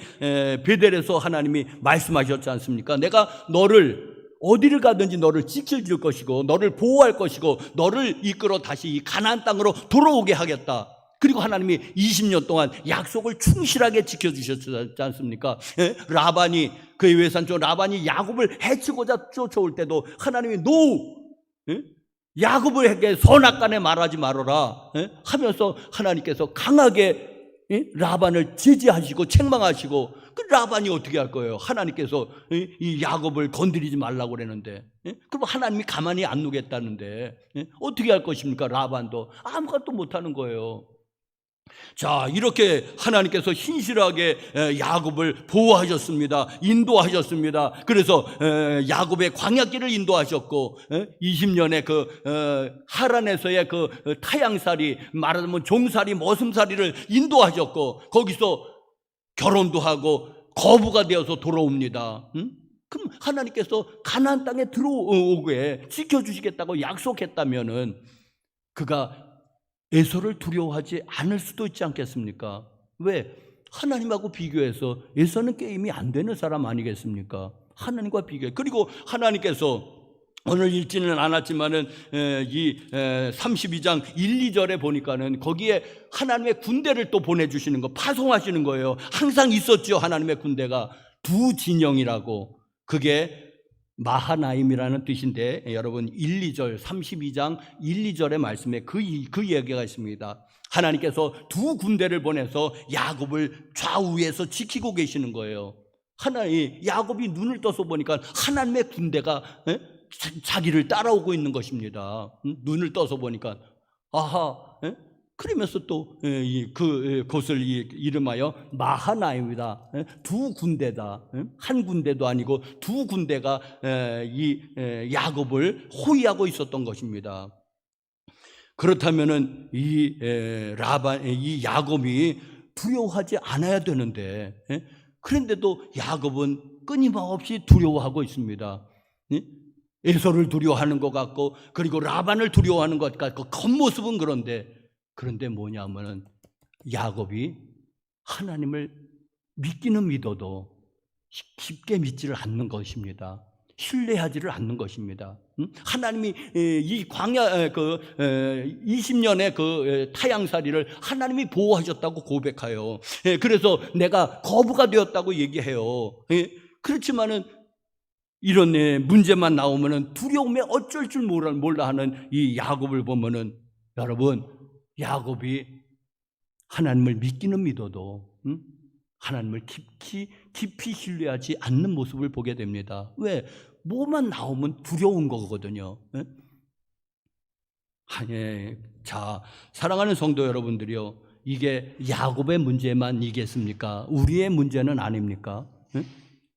베델에서 하나님이 말씀하셨지 않습니까? 내가 너를 어디를 가든지 너를 지켜줄 것이고 너를 보호할 것이고 너를 이끌어 다시 이 가나안 땅으로 돌아오게 하겠다. 그리고 하나님이 20년 동안 약속을 충실하게 지켜주셨지 않습니까? 라반이, 그의 외산촌 라반이 야곱을 해치고자 쫓아올 때도 하나님이 야곱에게 선악간에 말하지 말아라 하면서 하나님께서 강하게 라반을 제지하시고 책망하시고, 그 라반이 어떻게 할 거예요? 하나님께서 이 야곱을 건드리지 말라고 그러는데, 그럼 하나님이 가만히 안 두겠다는데 어떻게 할 것입니까? 라반도 아무것도 못하는 거예요. 자, 이렇게 하나님께서 신실하게 야곱을 보호하셨습니다. 인도하셨습니다. 그래서 야곱의 광야길을 인도하셨고, 20년의 그 하란에서의 그 타향살이, 말하자면 종살이, 머슴살이를 인도하셨고, 거기서 결혼도 하고 거부가 되어서 돌아옵니다. 그럼 하나님께서 가나안 땅에 들어오게 지켜주시겠다고 약속했다면은 그가 에서를 두려워하지 않을 수도 있지 않겠습니까? 왜? 하나님하고 비교해서 에서는 게임이 안 되는 사람 아니겠습니까? 하나님과 비교해. 그리고 하나님께서 오늘 읽지는 않았지만은 이 32장 1, 2절에 보니까는 거기에 하나님의 군대를 또 보내주시는 거, 파송하시는 거예요. 항상 있었죠, 하나님의 군대가. 두 진영이라고. 그게 마하나임이라는 뜻인데, 여러분 1, 2절 32장 1, 2절의 말씀에 그 얘기가 있습니다. 하나님께서 두 군대를 보내서 야곱을 좌우에서 지키고 계시는 거예요. 야곱이 눈을 떠서 보니까 하나님의 군대가 자기를 따라오고 있는 것입니다. 눈을 떠서 보니까 아하. 그러면서 또 그곳을 이름하여 마하나임이다. 두 군대다. 한 군대도 아니고 두 군대가 이 야곱을 호위하고 있었던 것입니다. 그렇다면은 이 야곱이 두려워하지 않아야 되는데, 그런데도 야곱은 끊임없이 두려워하고 있습니다. 에서를 두려워하는 것 같고, 그리고 라반을 두려워하는 것 같고, 겉모습은 그런데 뭐냐면은 야곱이 하나님을 믿기는 믿어도 쉽게 믿지를 않는 것입니다. 신뢰하지를 않는 것입니다. 하나님이 이 광야 20년의 그 타향살이를 하나님이 보호하셨다고 고백해요. 그래서 내가 거부가 되었다고 얘기해요. 그렇지만은 이런 문제만 나오면은 두려움에 어쩔 줄 몰라 하는 이 야곱을 보면은, 여러분, 야곱이 하나님을 믿기는 믿어도 하나님을 깊이 신뢰하지 않는 모습을 보게 됩니다. 왜? 뭐만 나오면 두려운 거거든요. 자, 사랑하는 성도 여러분들이요, 이게 야곱의 문제만 이겠습니까? 우리의 문제는 아닙니까?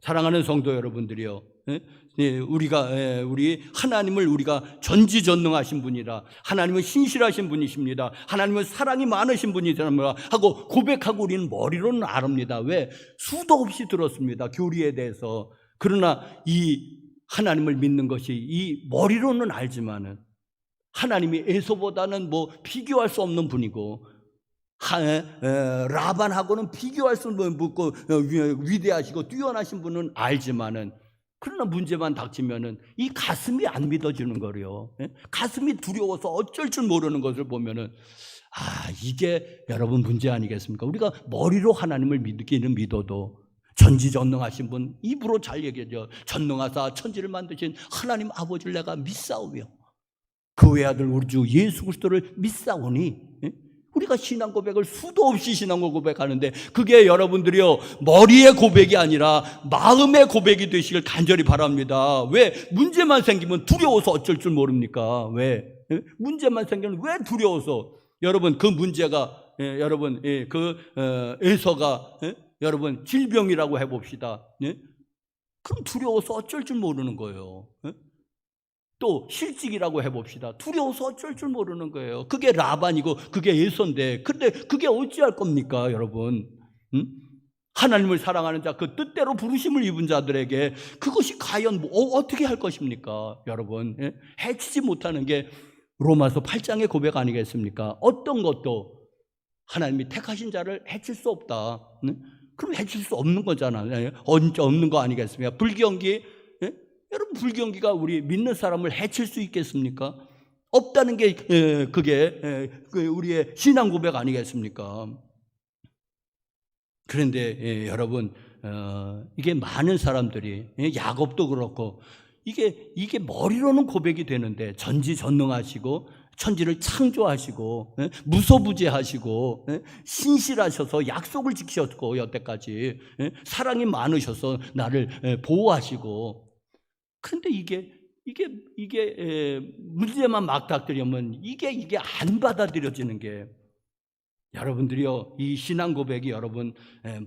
사랑하는 성도 여러분들이요, 우리 하나님을 우리가 전지전능하신 분이라, 하나님은 신실하신 분이십니다, 하나님은 사랑이 많으신 분이십니다 하고 고백하고 우리는 머리로는 압니다. 왜? 수도 없이 들었습니다, 교리에 대해서. 그러나 이 하나님을 믿는 것이 이 머리로는 알지만은 하나님이 에서보다는 뭐 비교할 수 없는 분이고, 라반하고는 비교할 수 없는 분이고, 위대하시고 뛰어나신 분은 알지만은, 그러나 문제만 닥치면은 이 가슴이 안 믿어지는 거래요. 가슴이 두려워서 어쩔 줄 모르는 것을 보면은, 이게 여러분 문제 아니겠습니까? 우리가 머리로 하나님을 믿기는 믿어도 전지전능하신 분, 입으로 잘 얘기하죠. 전능하사 천지를 만드신 하나님 아버지를 내가 믿사오며 그 외아들 우리 주 예수 그리스도를 믿사오니, 우리가 신앙 고백을 수도 없이 신앙 고백하는데, 그게 여러분들이요 머리의 고백이 아니라 마음의 고백이 되시길 간절히 바랍니다. 왜? 문제만 생기면 두려워서 어쩔 줄 모릅니까? 왜? 문제만 생기면 왜 두려워서? 여러분, 그 문제가, 여러분, 에서가, 여러분 질병이라고 해봅시다. 그럼 두려워서 어쩔 줄 모르는 거예요. 또 실직이라고 해봅시다. 두려워서 어쩔 줄 모르는 거예요. 그게 라반이고 그게 에서인데, 근데 그게 어찌할 겁니까, 여러분? 하나님을 사랑하는 자, 그 뜻대로 부르심을 입은 자들에게 그것이 과연 어떻게 할 것입니까, 여러분? 해치지 못하는 게 로마서 8장의 고백 아니겠습니까? 어떤 것도 하나님이 택하신 자를 해칠 수 없다. 그럼 해칠 수 없는 거잖아요. 없는 거 아니겠습니까? 불경기, 여러분, 불경기가 우리 믿는 사람을 해칠 수 있겠습니까? 없다는 게 그게 우리의 신앙 고백 아니겠습니까? 그런데 여러분, 이게 많은 사람들이, 야곱도 그렇고, 이게 머리로는 고백이 되는데, 전지전능하시고 천지를 창조하시고 무소부재하시고 신실하셔서 약속을 지키셨고, 여태까지 사랑이 많으셔서 나를 보호하시고, 그런데 이게 문제만 막 닥들이면 이게 안 받아들여지는 게, 여러분들이요, 이 신앙 고백이 여러분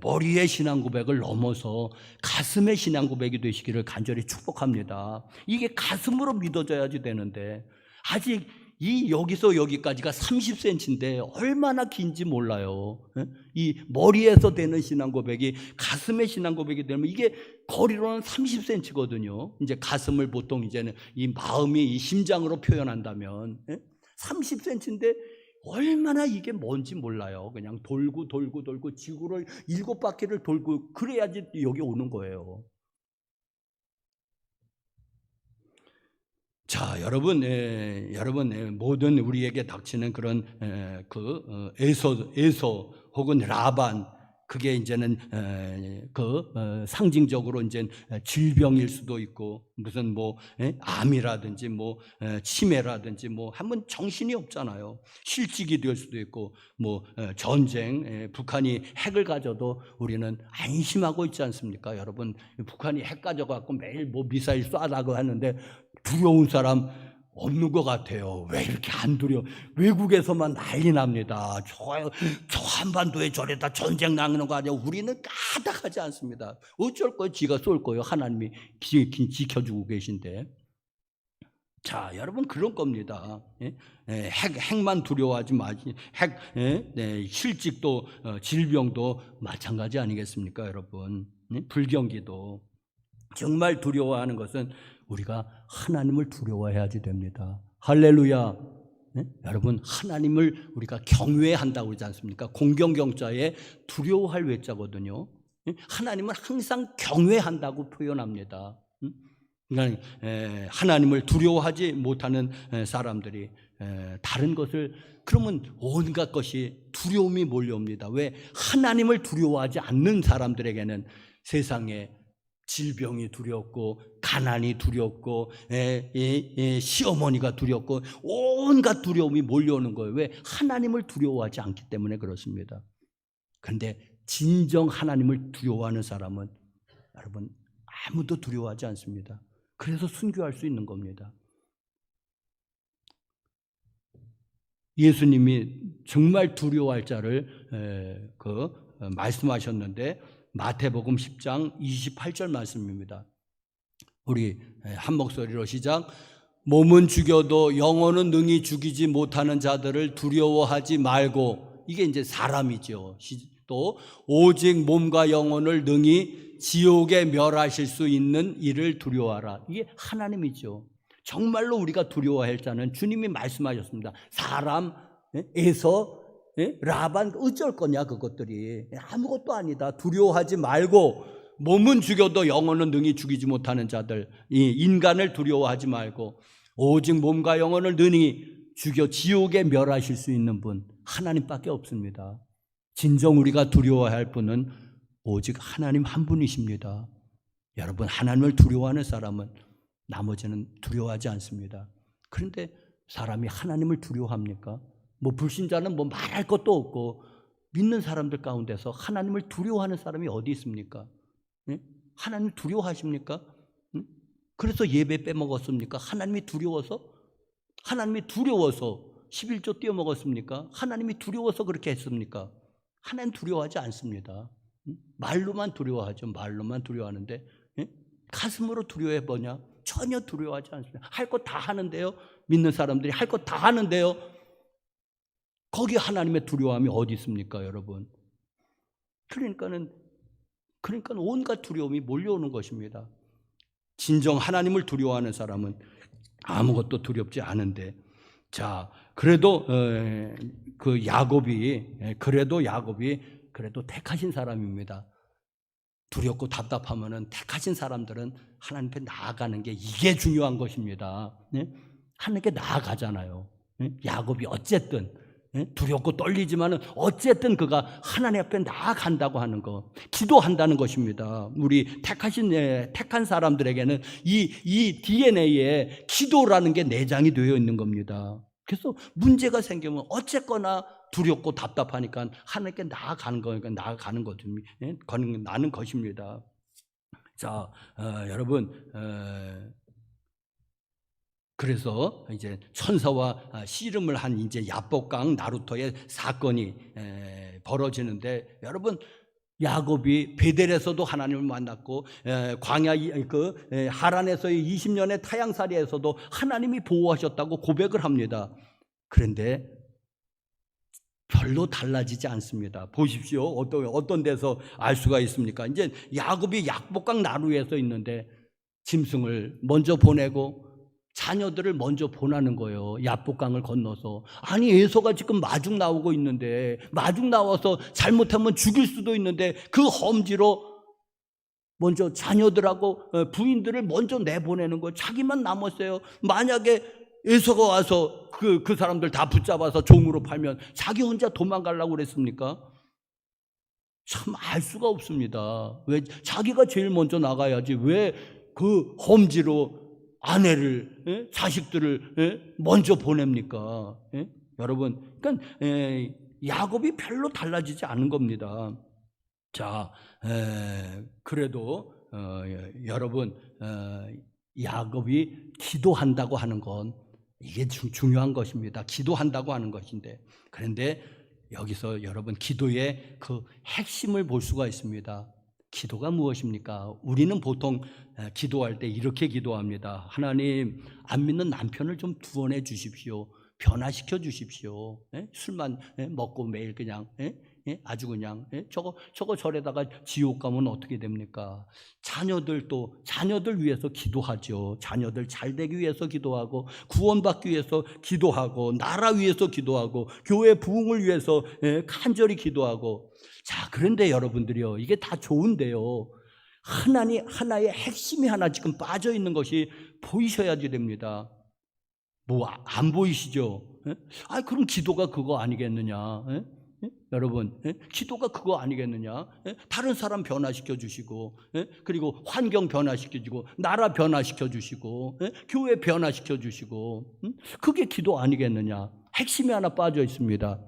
머리의 신앙 고백을 넘어서 가슴의 신앙 고백이 되시기를 간절히 축복합니다. 이게 가슴으로 믿어져야지 되는데, 아직 이 여기서 여기까지가 30cm인데 얼마나 긴지 몰라요. 이 머리에서 되는 신앙 고백이 가슴의 신앙 고백이 되면 이게 거리로는 30cm거든요. 이제 가슴을 보통 이제는 이 마음이 이 심장으로 표현한다면 30cm인데 얼마나 이게 뭔지 몰라요. 그냥 돌고 지구를 7바퀴를 돌고 그래야지 여기 오는 거예요. 자, 여러분, 모든 우리에게 닥치는 그런 에서 혹은 라반, 그게 이제는 상징적으로 이제 질병일 수도 있고, 무슨 암이라든지 치매라든지 한번 정신이 없잖아요. 실직이 될 수도 있고, 전쟁, 북한이 핵을 가져도 우리는 안심하고 있지 않습니까? 여러분, 북한이 핵 가져갖고 매일 미사일 쏴라고 하는데 두려운 사람 없는 것 같아요. 왜 이렇게 안 두려워? 외국에서만 난리 납니다. 저 한반도에 저래다 전쟁 나는 거 아니야? 우리는 까닥하지 않습니다. 어쩔 거예요? 지가 쏠 거예요. 하나님이 지켜주고 계신데. 자, 여러분, 그런 겁니다. 핵만 두려워하지 마시. 실직도 질병도 마찬가지 아니겠습니까, 여러분? 불경기도. 정말 두려워하는 것은 우리가 하나님을 두려워해야지 됩니다. 할렐루야. 여러분, 하나님을 우리가 경외한다고 그러지 않습니까? 공경경자에 두려워할 외자거든요. 하나님은 항상 경외한다고 표현합니다. 그러니까 하나님을 두려워하지 못하는 사람들이 다른 것을, 그러면 온갖 것이 두려움이 몰려옵니다. 왜? 하나님을 두려워하지 않는 사람들에게는 세상에 질병이 두렵고, 가난이 두렵고, 시어머니가 두렵고, 온갖 두려움이 몰려오는 거예요. 왜? 하나님을 두려워하지 않기 때문에 그렇습니다. 그런데 진정 하나님을 두려워하는 사람은 여러분 아무도 두려워하지 않습니다. 그래서 순교할 수 있는 겁니다. 예수님이 정말 두려워할 자를 말씀하셨는데 마태복음 10장 28절 말씀입니다. 우리 한 목소리로 시작. 몸은 죽여도 영혼은 능히 죽이지 못하는 자들을 두려워하지 말고, 이게 이제 사람이죠. 또 오직 몸과 영혼을 능히 지옥에 멸하실 수 있는 이를 두려워하라. 이게 하나님이죠. 정말로 우리가 두려워할 자는 주님이 말씀하셨습니다. 사람, 에서, 라반 어쩔 거냐 그것들이. 아무것도 아니다. 두려워하지 말고, 몸은 죽여도 영혼은 능히 죽이지 못하는 자들, 이 인간을 두려워하지 말고 오직 몸과 영혼을 능히 죽여 지옥에 멸하실 수 있는 분 하나님밖에 없습니다. 진정 우리가 두려워할 분은 오직 하나님 한 분이십니다. 여러분, 하나님을 두려워하는 사람은 나머지는 두려워하지 않습니다. 그런데 사람이 하나님을 두려워합니까? 불신자는 말할 것도 없고, 믿는 사람들 가운데서 하나님을 두려워하는 사람이 어디 있습니까? 하나님 두려워하십니까? 그래서 예배 빼먹었습니까? 하나님이 두려워서 11조 떼어먹었습니까? 하나님이 두려워서 그렇게 했습니까? 하나님 두려워하지 않습니다. 말로만 두려워하죠. 말로만 두려워하는데 가슴으로 두려워해 보냐? 전혀 두려워하지 않습니다. 할 것 다 하는데요. 믿는 사람들이 할 것 다 하는데요. 거기 하나님의 두려움이 어디 있습니까, 여러분? 그러니까 온갖 두려움이 몰려오는 것입니다. 진정 하나님을 두려워하는 사람은 아무것도 두렵지 않은데, 자, 그래도 야곱이 그래도 택하신 사람입니다. 두렵고 답답하면은 택하신 사람들은 하나님 앞에 나아가는 게 이게 중요한 것입니다. 하나님께 나아가잖아요. 야곱이 어쨌든 두렵고 떨리지만은 어쨌든 그가 하나님 앞에 나아간다고 하는 거, 기도한다는 것입니다. 우리 택한 사람들에게는 이 DNA에 기도라는 게 내장이 되어 있는 겁니다. 그래서 문제가 생기면 어쨌거나 두렵고 답답하니까 하나님께 나아가는 것입니다. 자, 여러분, 그래서 이제 천사와 씨름을 한 이제 야복강 나루토의 사건이 벌어지는데, 여러분, 야곱이 베델에서도 하나님을 만났고 광야 하란에서의 20년의 타향살이에서도 하나님이 보호하셨다고 고백을 합니다. 그런데 별로 달라지지 않습니다. 보십시오. 어떤 데서 알 수가 있습니까? 이제 야곱이 야복강 나루에서 있는데 짐승을 먼저 보내고 자녀들을 먼저 보내는 거예요. 야복강을 건너서. 아니, 에서가 지금 마중 나오고 있는데, 마중 나와서 잘못하면 죽일 수도 있는데 그 험지로 먼저 자녀들하고 부인들을 먼저 내보내는 거예요. 자기만 남았어요. 만약에 에서가 와서 그 사람들 다 붙잡아서 종으로 팔면 자기 혼자 도망가려고 그랬습니까? 참 알 수가 없습니다. 왜 자기가 제일 먼저 나가야지, 왜 그 험지로 아내를, 자식들을 먼저 보냅니까? 여러분, 그러니까 야곱이 별로 달라지지 않은 겁니다. 자, 그래도 여러분, 야곱이 기도한다고 하는 건 이게 중요한 것입니다. 기도한다고 하는 것인데, 그런데 여기서 여러분, 기도의 그 핵심을 볼 수가 있습니다. 기도가 무엇입니까? 우리는 보통 기도할 때 이렇게 기도합니다. 하나님, 안 믿는 남편을 좀 구원해 주십시오. 변화시켜 주십시오. 술만 먹고 매일 그냥 아주 그냥 저거 저래다가 지옥 가면 어떻게 됩니까? 자녀들 위해서 기도하죠. 자녀들 잘 되기 위해서 기도하고, 구원받기 위해서 기도하고, 나라 위해서 기도하고, 교회 부흥을 위해서 간절히 기도하고. 자, 그런데 여러분들이요, 이게 다 좋은데요, 하나의 핵심이 하나 지금 빠져 있는 것이 보이셔야지 됩니다. 안 보이시죠? 그럼 기도가 그거 아니겠느냐? 여러분, 기도가 그거 아니겠느냐? 다른 사람 변화시켜 주시고, 그리고 환경 변화시켜 주시고, 나라 변화시켜 주시고, 교회 변화시켜 주시고, 그게 기도 아니겠느냐? 핵심이 하나 빠져 있습니다.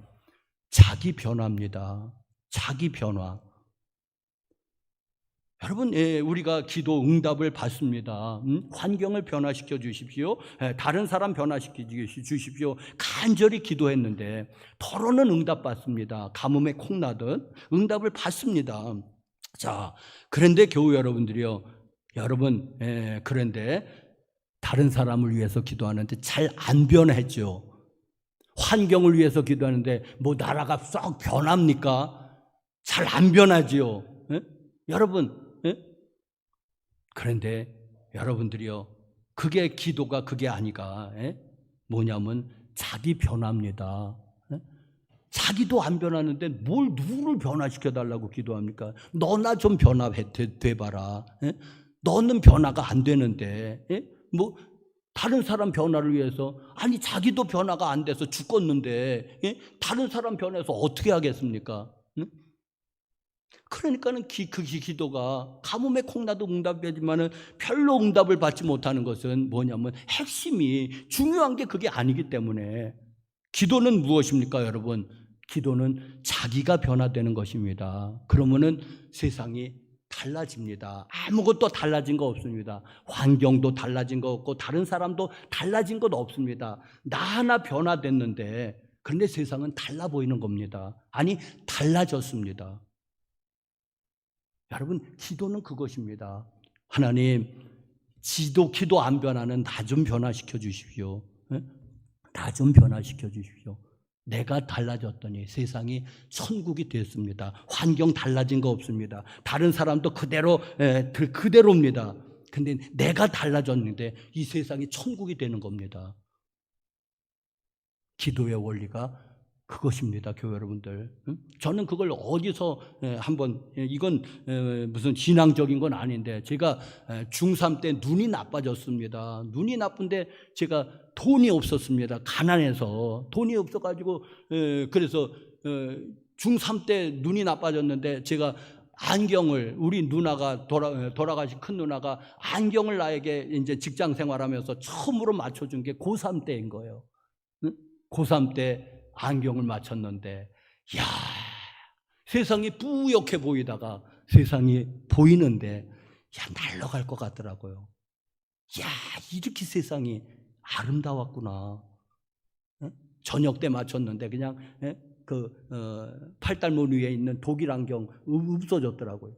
자기 변화입니다. 자기 변화. 여러분, 우리가 기도 응답을 받습니다. 환경을 변화시켜 주십시오. 다른 사람 변화시켜 주십시오. 간절히 기도했는데 더러는 응답 받습니다. 가뭄에 콩나듯 응답을 받습니다. 자, 그런데 교우 여러분들이요, 여러분, 그런데 다른 사람을 위해서 기도하는데 잘 안 변했죠. 환경을 위해서 기도하는데 뭐 나라가 썩 변합니까? 잘 안 변하지요. 여러분, 그런데 여러분들이요, 그게 기도가 그게 아니가 뭐냐면 자기 변화입니다. 자기도 안 변하는데 뭘 누구를 변화시켜 달라고 기도합니까? 너나 좀 변화돼봐라. 너는 변화가 안 되는데 뭐 다른 사람 변화를 위해서, 아니 자기도 변화가 안 돼서 죽었는데 다른 사람 변해서 어떻게 하겠습니까? 그러니까는 그 기도가 가뭄에 콩나도 응답되지만은 별로 응답을 받지 못하는 것은 뭐냐면 핵심이 중요한 게 그게 아니기 때문에. 기도는 무엇입니까, 여러분? 기도는 자기가 변화되는 것입니다. 그러면은 세상이 달라집니다. 아무것도 달라진 거 없습니다. 환경도 달라진 거 없고 다른 사람도 달라진 것 없습니다. 나 하나 변화됐는데, 그런데 세상은 달라 보이는 겁니다. 아니, 달라졌습니다. 여러분, 기도는 그것입니다. 하나님, 기도 안 변하는 나 좀 변화시켜 주십시오. 나 좀 변화시켜 주십시오. 내가 달라졌더니 세상이 천국이 됐습니다. 환경 달라진 거 없습니다. 다른 사람도 그대로입니다. 근데 내가 달라졌는데 이 세상이 천국이 되는 겁니다. 기도의 원리가 그것입니다, 교회 여러분들. 저는 그걸 어디서 한번, 이건 무슨 진앙적인 건 아닌데, 제가 중3 때 눈이 나빠졌습니다. 눈이 나쁜데 제가 돈이 없었습니다. 가난해서 돈이 없어가지고, 그래서 중3 때 눈이 나빠졌는데 제가 안경을, 우리 누나가 돌아가신 큰 누나가 안경을 나에게 이제 직장 생활하면서 처음으로 맞춰준 게 고3 때인 거예요. 고3 때 안경을 맞췄는데, 야, 세상이 뿌옇게 보이다가 세상이 보이는데, 야, 날아갈 것 같더라고요. 야, 이렇게 세상이 아름다웠구나. 저녁 때 맞췄는데 그냥 팔달문 위에 있는 독일 안경 없어졌더라고요.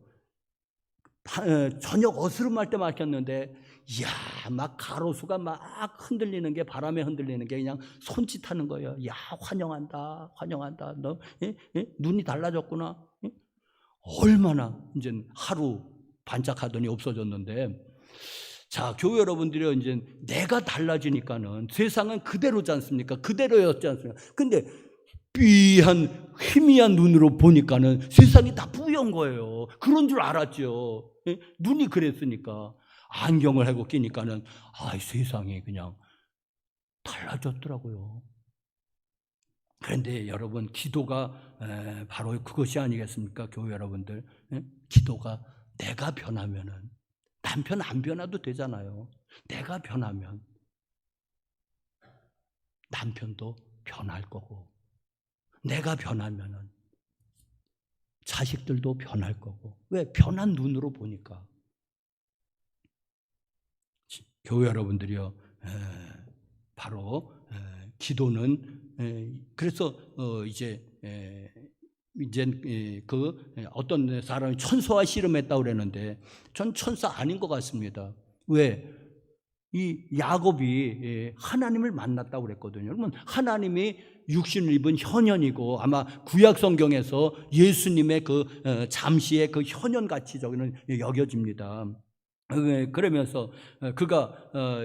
저녁 어스름할 때 맞췄는데, 이야, 막 가로수가 막 흔들리는 게, 바람에 흔들리는 게 그냥 손짓하는 거예요. 야, 환영한다, 환영한다. 너 눈이 달라졌구나. 얼마나 이제 하루 반짝하더니 없어졌는데, 자, 교회 여러분들이 이제 내가 달라지니까는 세상은 그대로지 않습니까? 그대로였지 않습니까? 근데 삐한 희미한 눈으로 보니까는 세상이 다 뿌연 거예요. 그런 줄 알았죠. 눈이 그랬으니까. 안경을 하고 끼니까는 세상이 그냥 달라졌더라고요. 그런데 여러분, 기도가 바로 그것이 아니겠습니까, 교회 여러분들? 기도가 내가 변하면은, 남편 안 변화도 되잖아요. 내가 변하면 남편도 변할 거고, 내가 변하면은 자식들도 변할 거고. 왜? 변한 눈으로 보니까. 교회 여러분들이요, 바로 기도는, 그래서 이제 그 어떤 사람이 천사와 씨름했다고 그랬는데, 전 천사 아닌 것 같습니다. 왜? 이 야곱이 하나님을 만났다고 그랬거든요. 여러분, 하나님이 육신을 입은 현현이고, 아마 구약 성경에서 예수님의 그 잠시의 그 현현같이 저기는 여겨집니다. 그러면서 그가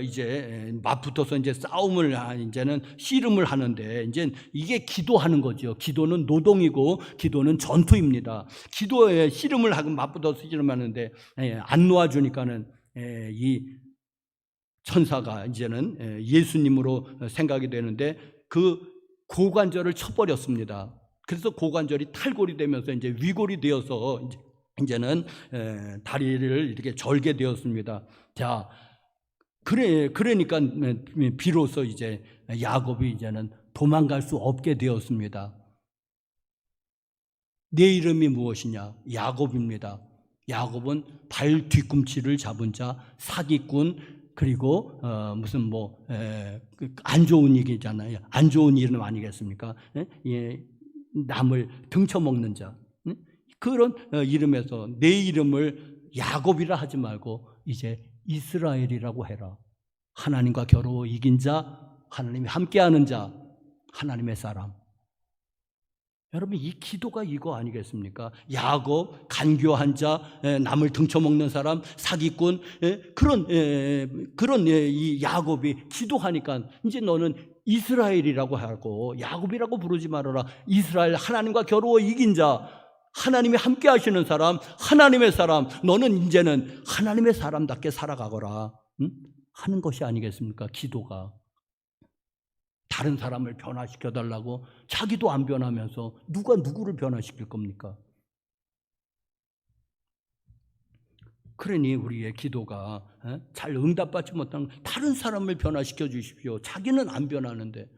이제 맞붙어서 이제 싸움을, 이제는 씨름을 하는데, 이제 이게 기도하는 거죠. 기도는 노동이고 기도는 전투입니다. 기도에 씨름을 하고 맞붙어서 씨름하는데 안 놓아주니까는 이 천사가 이제는 예수님으로 생각이 되는데, 그 고관절을 쳐버렸습니다. 그래서 고관절이 탈골이 되면서 이제 위골이 되어서 이제는 다리를 이렇게 절게 되었습니다. 자, 그러니까 비로소 이제 야곱이 이제는 도망갈 수 없게 되었습니다. 내 이름이 무엇이냐? 야곱입니다. 야곱은 발 뒤꿈치를 잡은 자, 사기꾼, 그리고 무슨 안 좋은 얘기잖아요. 안 좋은 이름 아니겠습니까? 예, 남을 등쳐먹는 자. 그런 이름에서 내 이름을 야곱이라 하지 말고 이제 이스라엘이라고 해라. 하나님과 겨루어 이긴 자, 하나님이 함께하는 자, 하나님의 사람. 여러분, 이 기도가 이거 아니겠습니까? 야곱, 간교한 자, 남을 등쳐먹는 사람, 사기꾼, 그런 이 야곱이 기도하니까 이제 너는 이스라엘이라고 하고 야곱이라고 부르지 말아라. 이스라엘, 하나님과 겨루어 이긴 자, 하나님이 함께 하시는 사람, 하나님의 사람, 너는 이제는 하나님의 사람답게 살아가거라. 하는 것이 아니겠습니까? 기도가. 다른 사람을 변화시켜달라고 자기도 안 변하면서 누가 누구를 변화시킬 겁니까? 그러니 우리의 기도가 잘 응답받지 못하는, 다른 사람을 변화시켜 주십시오. 자기는 안 변하는데.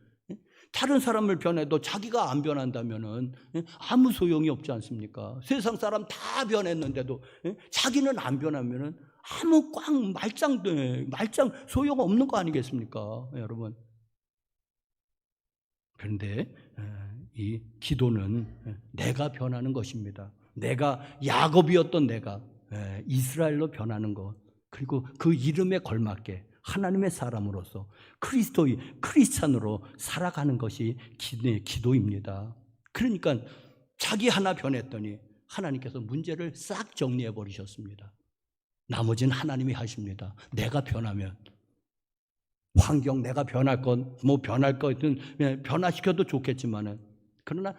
다른 사람을 변해도 자기가 안 변한다면은 아무 소용이 없지 않습니까? 세상 사람 다 변했는데도 자기는 안 변하면은 아무 말짱 소용 없는 거 아니겠습니까, 여러분? 그런데 이 기도는 내가 변하는 것입니다. 내가 야곱이었던 내가 이스라엘로 변하는 것, 그리고 그 이름에 걸맞게 하나님의 사람으로서 크리스찬으로 살아가는 것이 기도입니다. 그러니까 자기 하나 변했더니 하나님께서 문제를 싹 정리해 버리셨습니다. 나머지는 하나님이 하십니다. 내가 변하면, 환경 내가 변할 건 변할 것은 변화시켜도 좋겠지만은, 그러나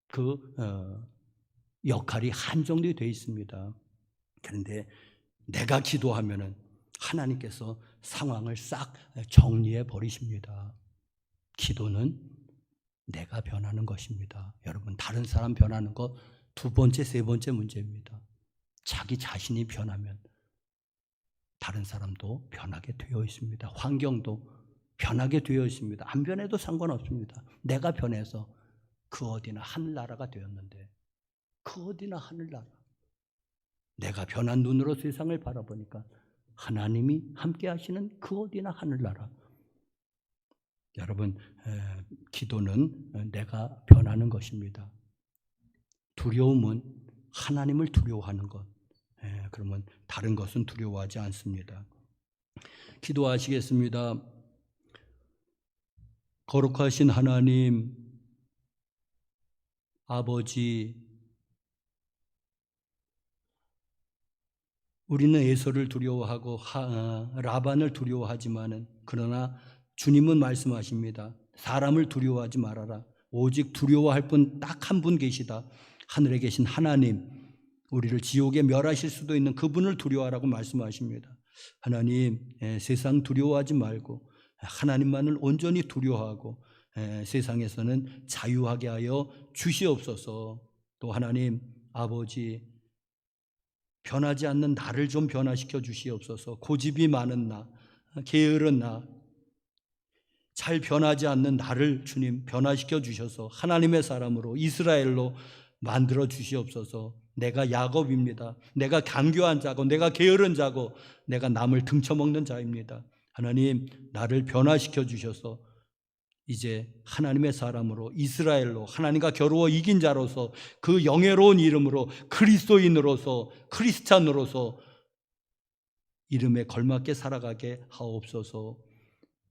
그 역할이 한정되어 되어 있습니다. 그런데 내가 기도하면은 하나님께서 상황을 싹 정리해 버리십니다. 기도는 내가 변하는 것입니다. 여러분, 다른 사람 변하는 거 두 번째, 세 번째 문제입니다. 자기 자신이 변하면 다른 사람도 변하게 되어 있습니다. 환경도 변하게 되어 있습니다. 안 변해도 상관없습니다. 내가 변해서 그 어디나 하늘나라가 되었는데, 그 어디나 하늘나라. 내가 변한 눈으로 세상을 바라보니까 하나님이 함께 하시는 그 어디나 하늘나라. 여러분, 기도는 내가 변하는 것입니다. 두려움은 하나님을 두려워하는 것. 그러면 다른 것은 두려워하지 않습니다. 기도하시겠습니다. 거룩하신 하나님, 아버지, 우리는 에서를 두려워하고 라반을 두려워하지만은, 그러나 주님은 말씀하십니다. 사람을 두려워하지 말아라. 오직 두려워할 분 딱 한 분 계시다. 하늘에 계신 하나님, 우리를 지옥에 멸하실 수도 있는 그분을 두려워하라고 말씀하십니다. 하나님, 세상 두려워하지 말고 하나님만을 온전히 두려워하고 세상에서는 자유하게 하여 주시옵소서. 또 하나님 아버지, 변하지 않는 나를 좀 변화시켜 주시옵소서. 고집이 많은 나, 게으른 나, 잘 변하지 않는 나를 주님 변화시켜 주셔서 하나님의 사람으로, 이스라엘로 만들어 주시옵소서. 내가 야곱입니다. 내가 간교한 자고, 내가 게으른 자고, 내가 남을 등쳐먹는 자입니다. 하나님, 나를 변화시켜 주셔서 이제 하나님의 사람으로, 이스라엘로, 하나님과 겨루어 이긴 자로서, 그 영예로운 이름으로, 그리스도인으로서, 크리스찬으로서 이름에 걸맞게 살아가게 하옵소서.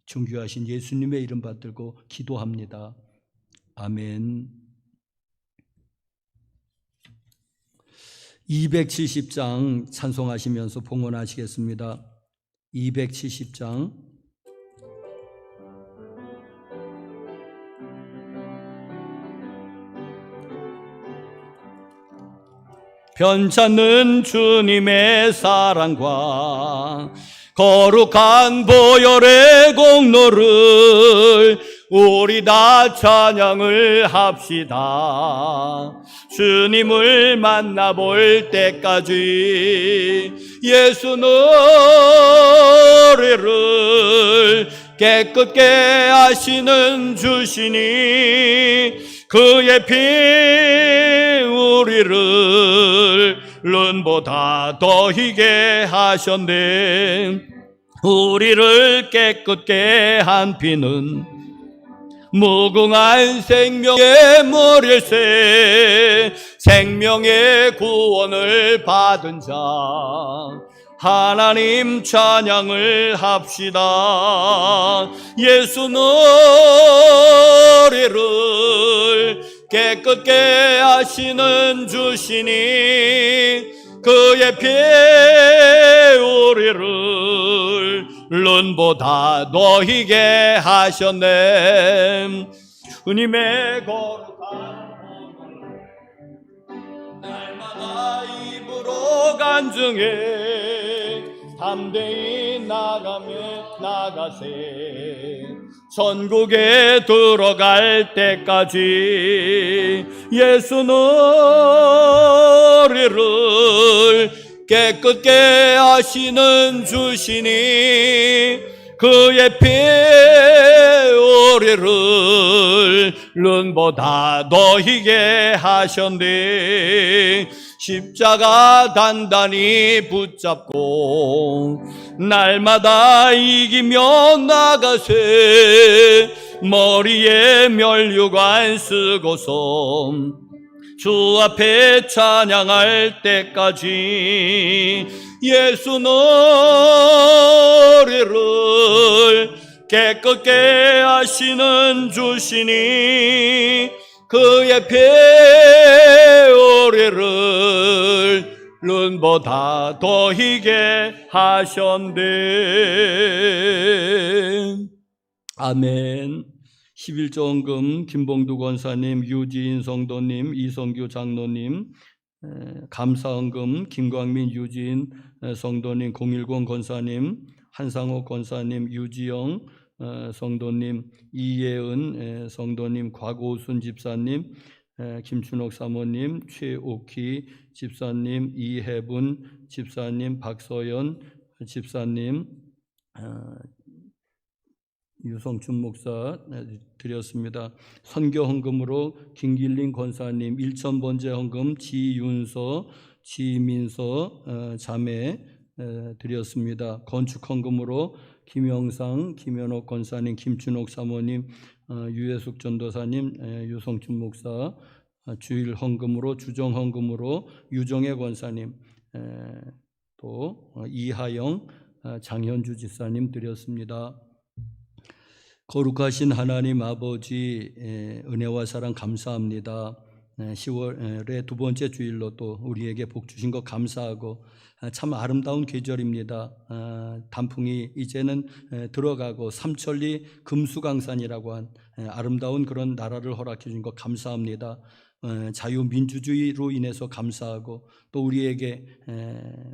존귀하신 예수님의 이름 받들고 기도합니다. 아멘. 270장 찬송하시면서 봉헌하시겠습니다. 270장. 변찮는 주님의 사랑과 거룩한 보혈의 공로를 우리 다 찬양을 합시다. 주님을 만나볼 때까지 예수 노래를 깨끗게 하시는 주시니, 그의 피 우리를 른보다 더히게 하셨네. 우리를 깨끗게 한 피는 무궁한 생명의 머릴세. 생명의 구원을 받은 자 하나님 찬양을 합시다. 예수 너희를 깨끗게 하시는 주시니 그의 피 우리를 른보다 너희게 하셨네. 주님의 거룩한 날마다 입으로 간증해 담대히 나가세. 천국에 들어갈 때까지 예수 너희를 깨끗게 하시는 주시니 그의 피 우리를 른보다 너희게 하셨네. 십자가 단단히 붙잡고 날마다 이기며 나가세. 머리에 멸류관 쓰고서 주 앞에 찬양할 때까지 예수 너희를 깨끗게 하시는 주시니 그의 피 우리를 른보다 더히게 하셨네. 아멘. 11조 헌금 김봉두 권사님, 유지인 성도님, 이성규 장로님, 감사 헌금 김광민, 유지인 성도님, 010 권사님, 한상호 권사님, 유지영 성도님, 이예은 성도님, 곽오순 집사님, 김춘옥 사모님, 최옥희 집사님, 이혜분 집사님, 박서연 집사님, 유성춘 목사 드렸습니다. 선교 헌금으로 김길린 권사님, 일천번제 헌금 지윤서, 지민서 자매 드렸습니다. 건축 헌금으로 김영상, 김현옥 권사님, 김춘옥 사모님, 유혜숙 전도사님, 유성춘 목사, 주일 헌금으로, 주정 헌금으로 유정혜 권사님, 또 이하영, 장현주 집사님 드렸습니다. 거룩하신 하나님 아버지, 은혜와 사랑 감사합니다. 10월의 두 번째 주일로 또 우리에게 복 주신 것 감사하고, 참 아름다운 계절입니다. 단풍이 이제는 들어가고 삼천리 금수강산이라고 한 아름다운 그런 나라를 허락해 주신 것 감사합니다. 자유민주주의로 인해서 감사하고, 또 우리에게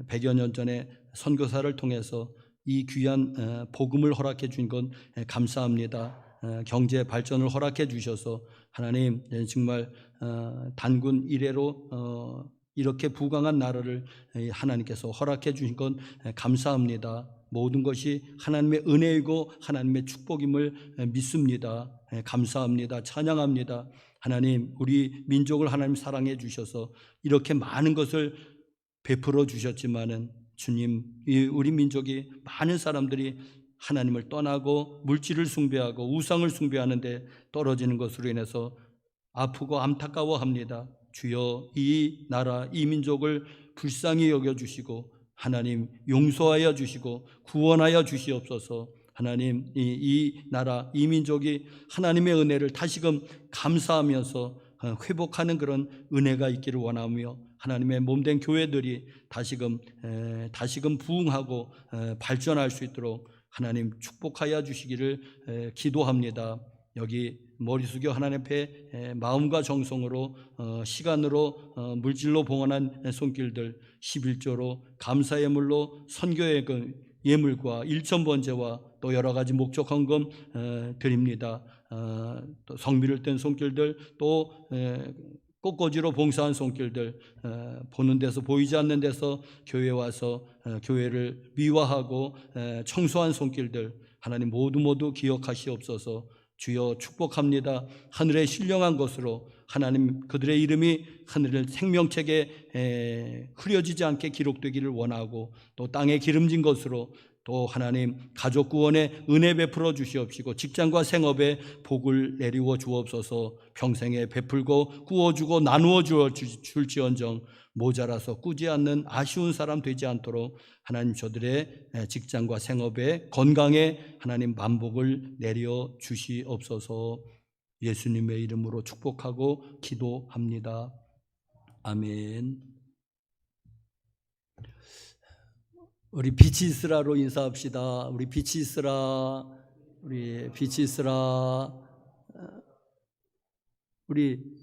100여 년 전에 선교사를 통해서 이 귀한 복음을 허락해 주신 것 감사합니다. 경제 발전을 허락해 주셔서 하나님 정말 단군 이래로 이렇게 부강한 나라를 하나님께서 허락해 주신 것 감사합니다. 모든 것이 하나님의 은혜이고 하나님의 축복임을 믿습니다. 감사합니다. 찬양합니다. 하나님, 우리 민족을 하나님 사랑해 주셔서 이렇게 많은 것을 베풀어 주셨지만은 주님, 우리 민족이 많은 사람들이 하나님을 떠나고 물질을 숭배하고 우상을 숭배하는데 떨어지는 것으로 인해서 아프고 안타까워합니다. 주여, 이 나라, 이 민족을 불쌍히 여겨주시고 하나님 용서하여 주시고 구원하여 주시옵소서. 하나님, 이 나라, 이 민족이 하나님의 은혜를 다시금 감사하면서 회복하는 그런 은혜가 있기를 원하며, 하나님의 몸된 교회들이 다시금 부흥하고 발전할 수 있도록 하나님 축복하여 주시기를 기도합니다. 여기 머리 숙여 하나님 앞에 마음과 정성으로 시간으로 물질로 봉헌한 손길들 11조로 감사 예물로 선교의 예물과 일천번제와 또 여러 가지 목적 헌금 드립니다. 또 성미를 뗀 손길들, 또 꽃꽂이로 봉사한 손길들, 보는 데서 보이지 않는 데서 교회에 와서 교회를 미화하고 청소한 손길들, 하나님 모두 기억하시옵소서. 주여 축복합니다. 하늘에 신령한 것으로 하나님 그들의 이름이 하늘 생명책에 흐려지지 않게 기록되기를 원하고 또 땅에 기름진 것으로 또 하나님 가족 구원에 은혜 베풀어 주시옵시고 직장과 생업에 복을 내리워 주옵소서. 평생에 베풀고 구워주고 나누어 줄지언정 모자라서 꾸지 않는 아쉬운 사람 되지 않도록 하나님 저들의 직장과 생업에 건강에 하나님 만복을 내려 주시옵소서. 예수님의 이름으로 축복하고 기도합니다. 아멘. 우리 빛이 있으라로 인사합시다. 우리 빛이 있으라. 우리 빛이 있으라. 우리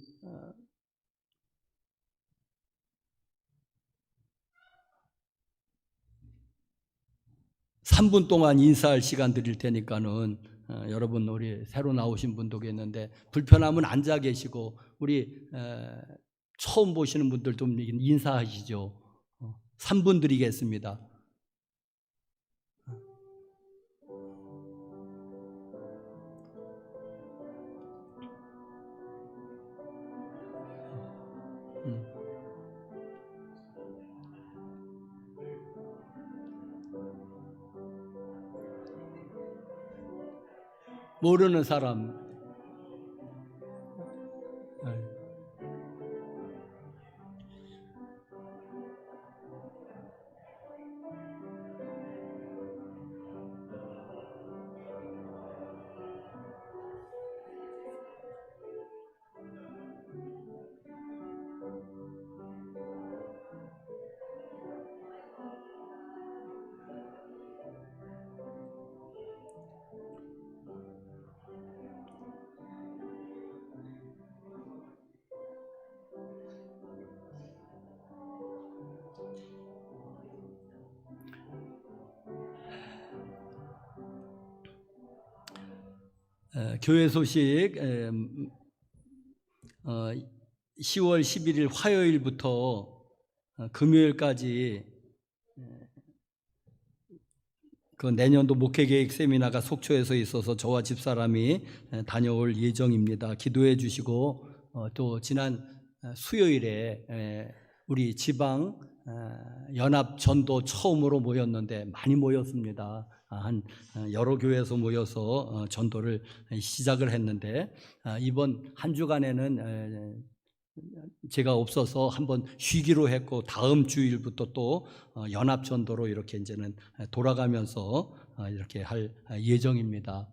3분 동안 인사할 시간 드릴 테니까는 여러분 우리 새로 나오신 분도 계시는데 불편하면 앉아 계시고 우리 처음 보시는 분들 좀 인사하시죠. 3분 드리겠습니다. 모르는 사람. 교회 소식 10월 11일 화요일부터 금요일까지 그 내년도 목회계획 세미나가 속초에서 있어서 저와 집사람이 다녀올 예정입니다. 기도해 주시고 또 지난 수요일에 우리 지방 연합 전도 처음으로 모였는데 많이 모였습니다. 한 여러 교회에서 모여서 전도를 시작을 했는데 이번 한 주간에는 제가 없어서 한번 쉬기로 했고 다음 주일부터 또 연합 전도로 이렇게 이제는 돌아가면서 이렇게 할 예정입니다.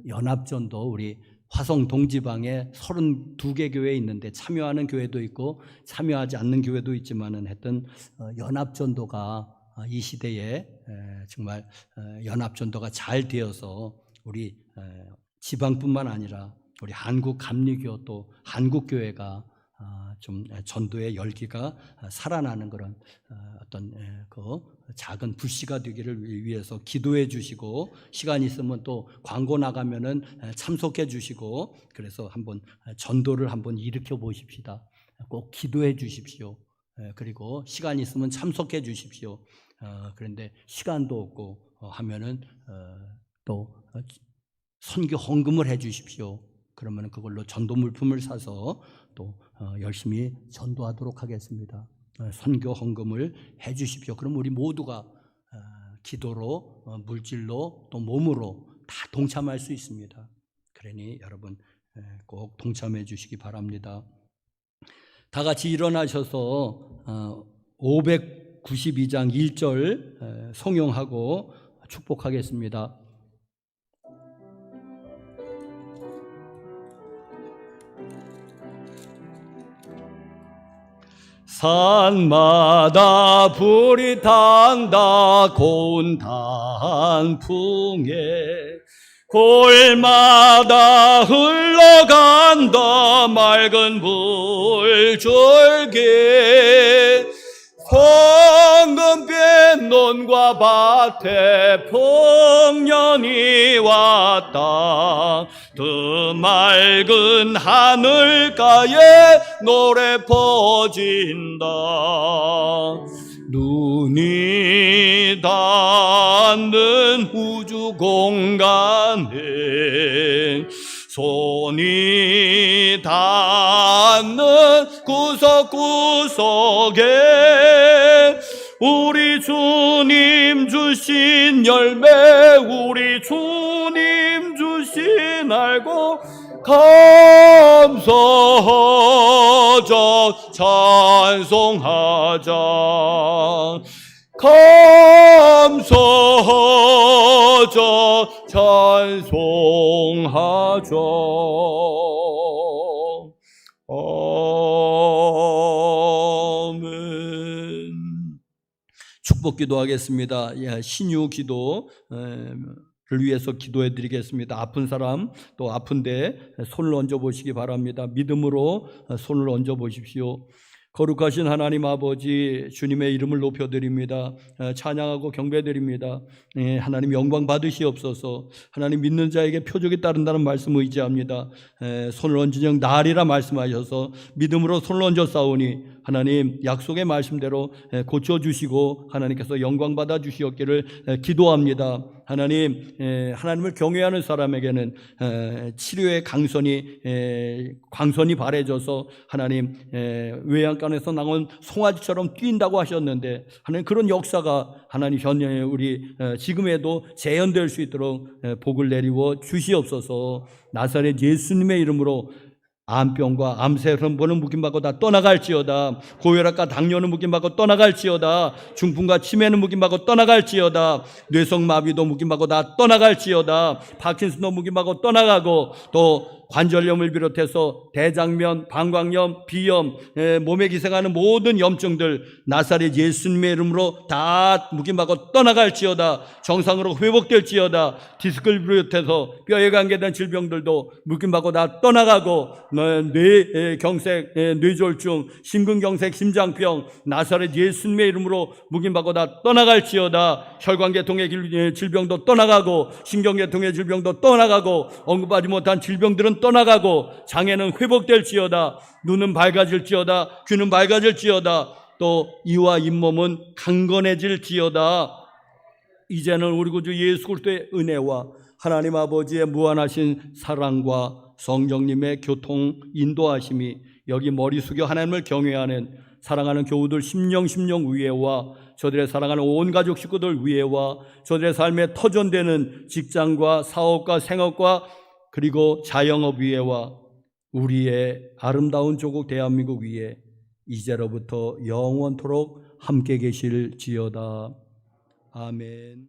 연합 전도 우리 화성 동지방에 32개 교회 있는데 참여하는 교회도 있고 참여하지 않는 교회도 있지만은 하여튼 연합 전도가 이 시대에 정말 연합 전도가 잘 되어서 우리 지방뿐만 아니라 우리 한국 감리교 또 한국 교회가 좀 전도의 열기가 살아나는 그런 어떤 그 작은 불씨가 되기를 위해서 기도해 주시고 시간 있으면 또 광고 나가면은 참석해 주시고 그래서 한번 전도를 한번 일으켜 보십시다. 꼭 기도해 주십시오. 그리고 시간 있으면 참석해 주십시오. 그런데 시간도 없고 하면은 또 선교 헌금을 해 주십시오. 그러면 그걸로 전도 물품을 사서 또 열심히 전도하도록 하겠습니다. 선교 헌금을 해 주십시오. 그럼 우리 모두가 기도로 물질로 또 몸으로 다 동참할 수 있습니다. 그러니 여러분 꼭 동참해 주시기 바랍니다. 다 같이 일어나셔서 592장 1절 송용하고 축복하겠습니다. 산마다 불이 탄다 고운 단풍에 골마다 흘러간다 맑은 물줄기 황금빛 논과 밭에 풍년이 왔다 그 맑은 하늘가에 노래 퍼진다 눈이 닿는 우주 공간에 손이 닿는 구석구석에 우리 주님 주신 열매, 우리 주님 주신 알고 감사하자, 찬송하자, 감사하자, 찬송하자. 아멘. 축복 기도하겠습니다. 신유 기도를 위해서 기도해 드리겠습니다. 아픈 사람, 또 아픈데 손을 얹어 보시기 바랍니다. 믿음으로 손을 얹어 보십시오. 거룩하신 하나님 아버지, 주님의 이름을 높여드립니다. 찬양하고 경배드립니다. 하나님 영광 받으시옵소서. 하나님 믿는 자에게 표적이 따른다는 말씀 의지합니다. 손을 얹은 날이라 말씀하셔서 믿음으로 손을 얹어 싸우니 하나님 약속의 말씀대로 고쳐주시고 하나님께서 영광 받아 주시옵기를 기도합니다. 하나님, 하나님을 경외하는 사람에게는 치료의 광선이 바래져서 하나님 외양간에서 나온 송아지처럼 뛴다고 하셨는데, 하나님 그런 역사가 하나님 현재 우리 지금에도 재현될 수 있도록 복을 내리워 주시옵소서. 나사렛 예수님의 이름으로 암병과 암세선보는 묵임받고 다 떠나갈지어다. 고혈압과 당뇨는 묵임받고 떠나갈지어다. 중풍과 치매는 묵임받고 떠나갈지어다. 뇌성마비도 묵임받고 다 떠나갈지어다. 파킨슨도 묵임받고 떠나가고, 또 관절염을 비롯해서 대장염, 방광염, 비염, 몸에 기생하는 모든 염증들 나사렛 예수님의 이름으로 다 묵임받고 떠나갈지어다. 정상으로 회복될지어다. 디스크를 비롯해서 뼈에 관계된 질병들도 묵임받고 다 떠나가고, 뇌경색, 뇌졸중, 심근경색, 심장병 나사렛 예수님의 이름으로 묵임받고 다 떠나갈지어다. 혈관계통의 질병도 떠나가고, 신경계통의 질병도 떠나가고, 언급하지 못한 질병들은 떠나가고, 장애는 회복될지어다. 눈은 밝아질지어다. 귀는 밝아질지어다. 또 이와 잇몸은 강건해질지어다. 이제는 우리 구주 예수 그리스도의 은혜와 하나님 아버지의 무한하신 사랑과 성령님의 교통 인도하심이 여기 머리 숙여 하나님을 경외하는 사랑하는 교우들 심령 위에와 저들의 사랑하는 온 가족 식구들 위에와 저들의 삶에 터전되는 직장과 사업과 생업과 그리고 자영업 위에와 우리의 아름다운 조국 대한민국 위에 이제로부터 영원토록 함께 계실지어다. 아멘.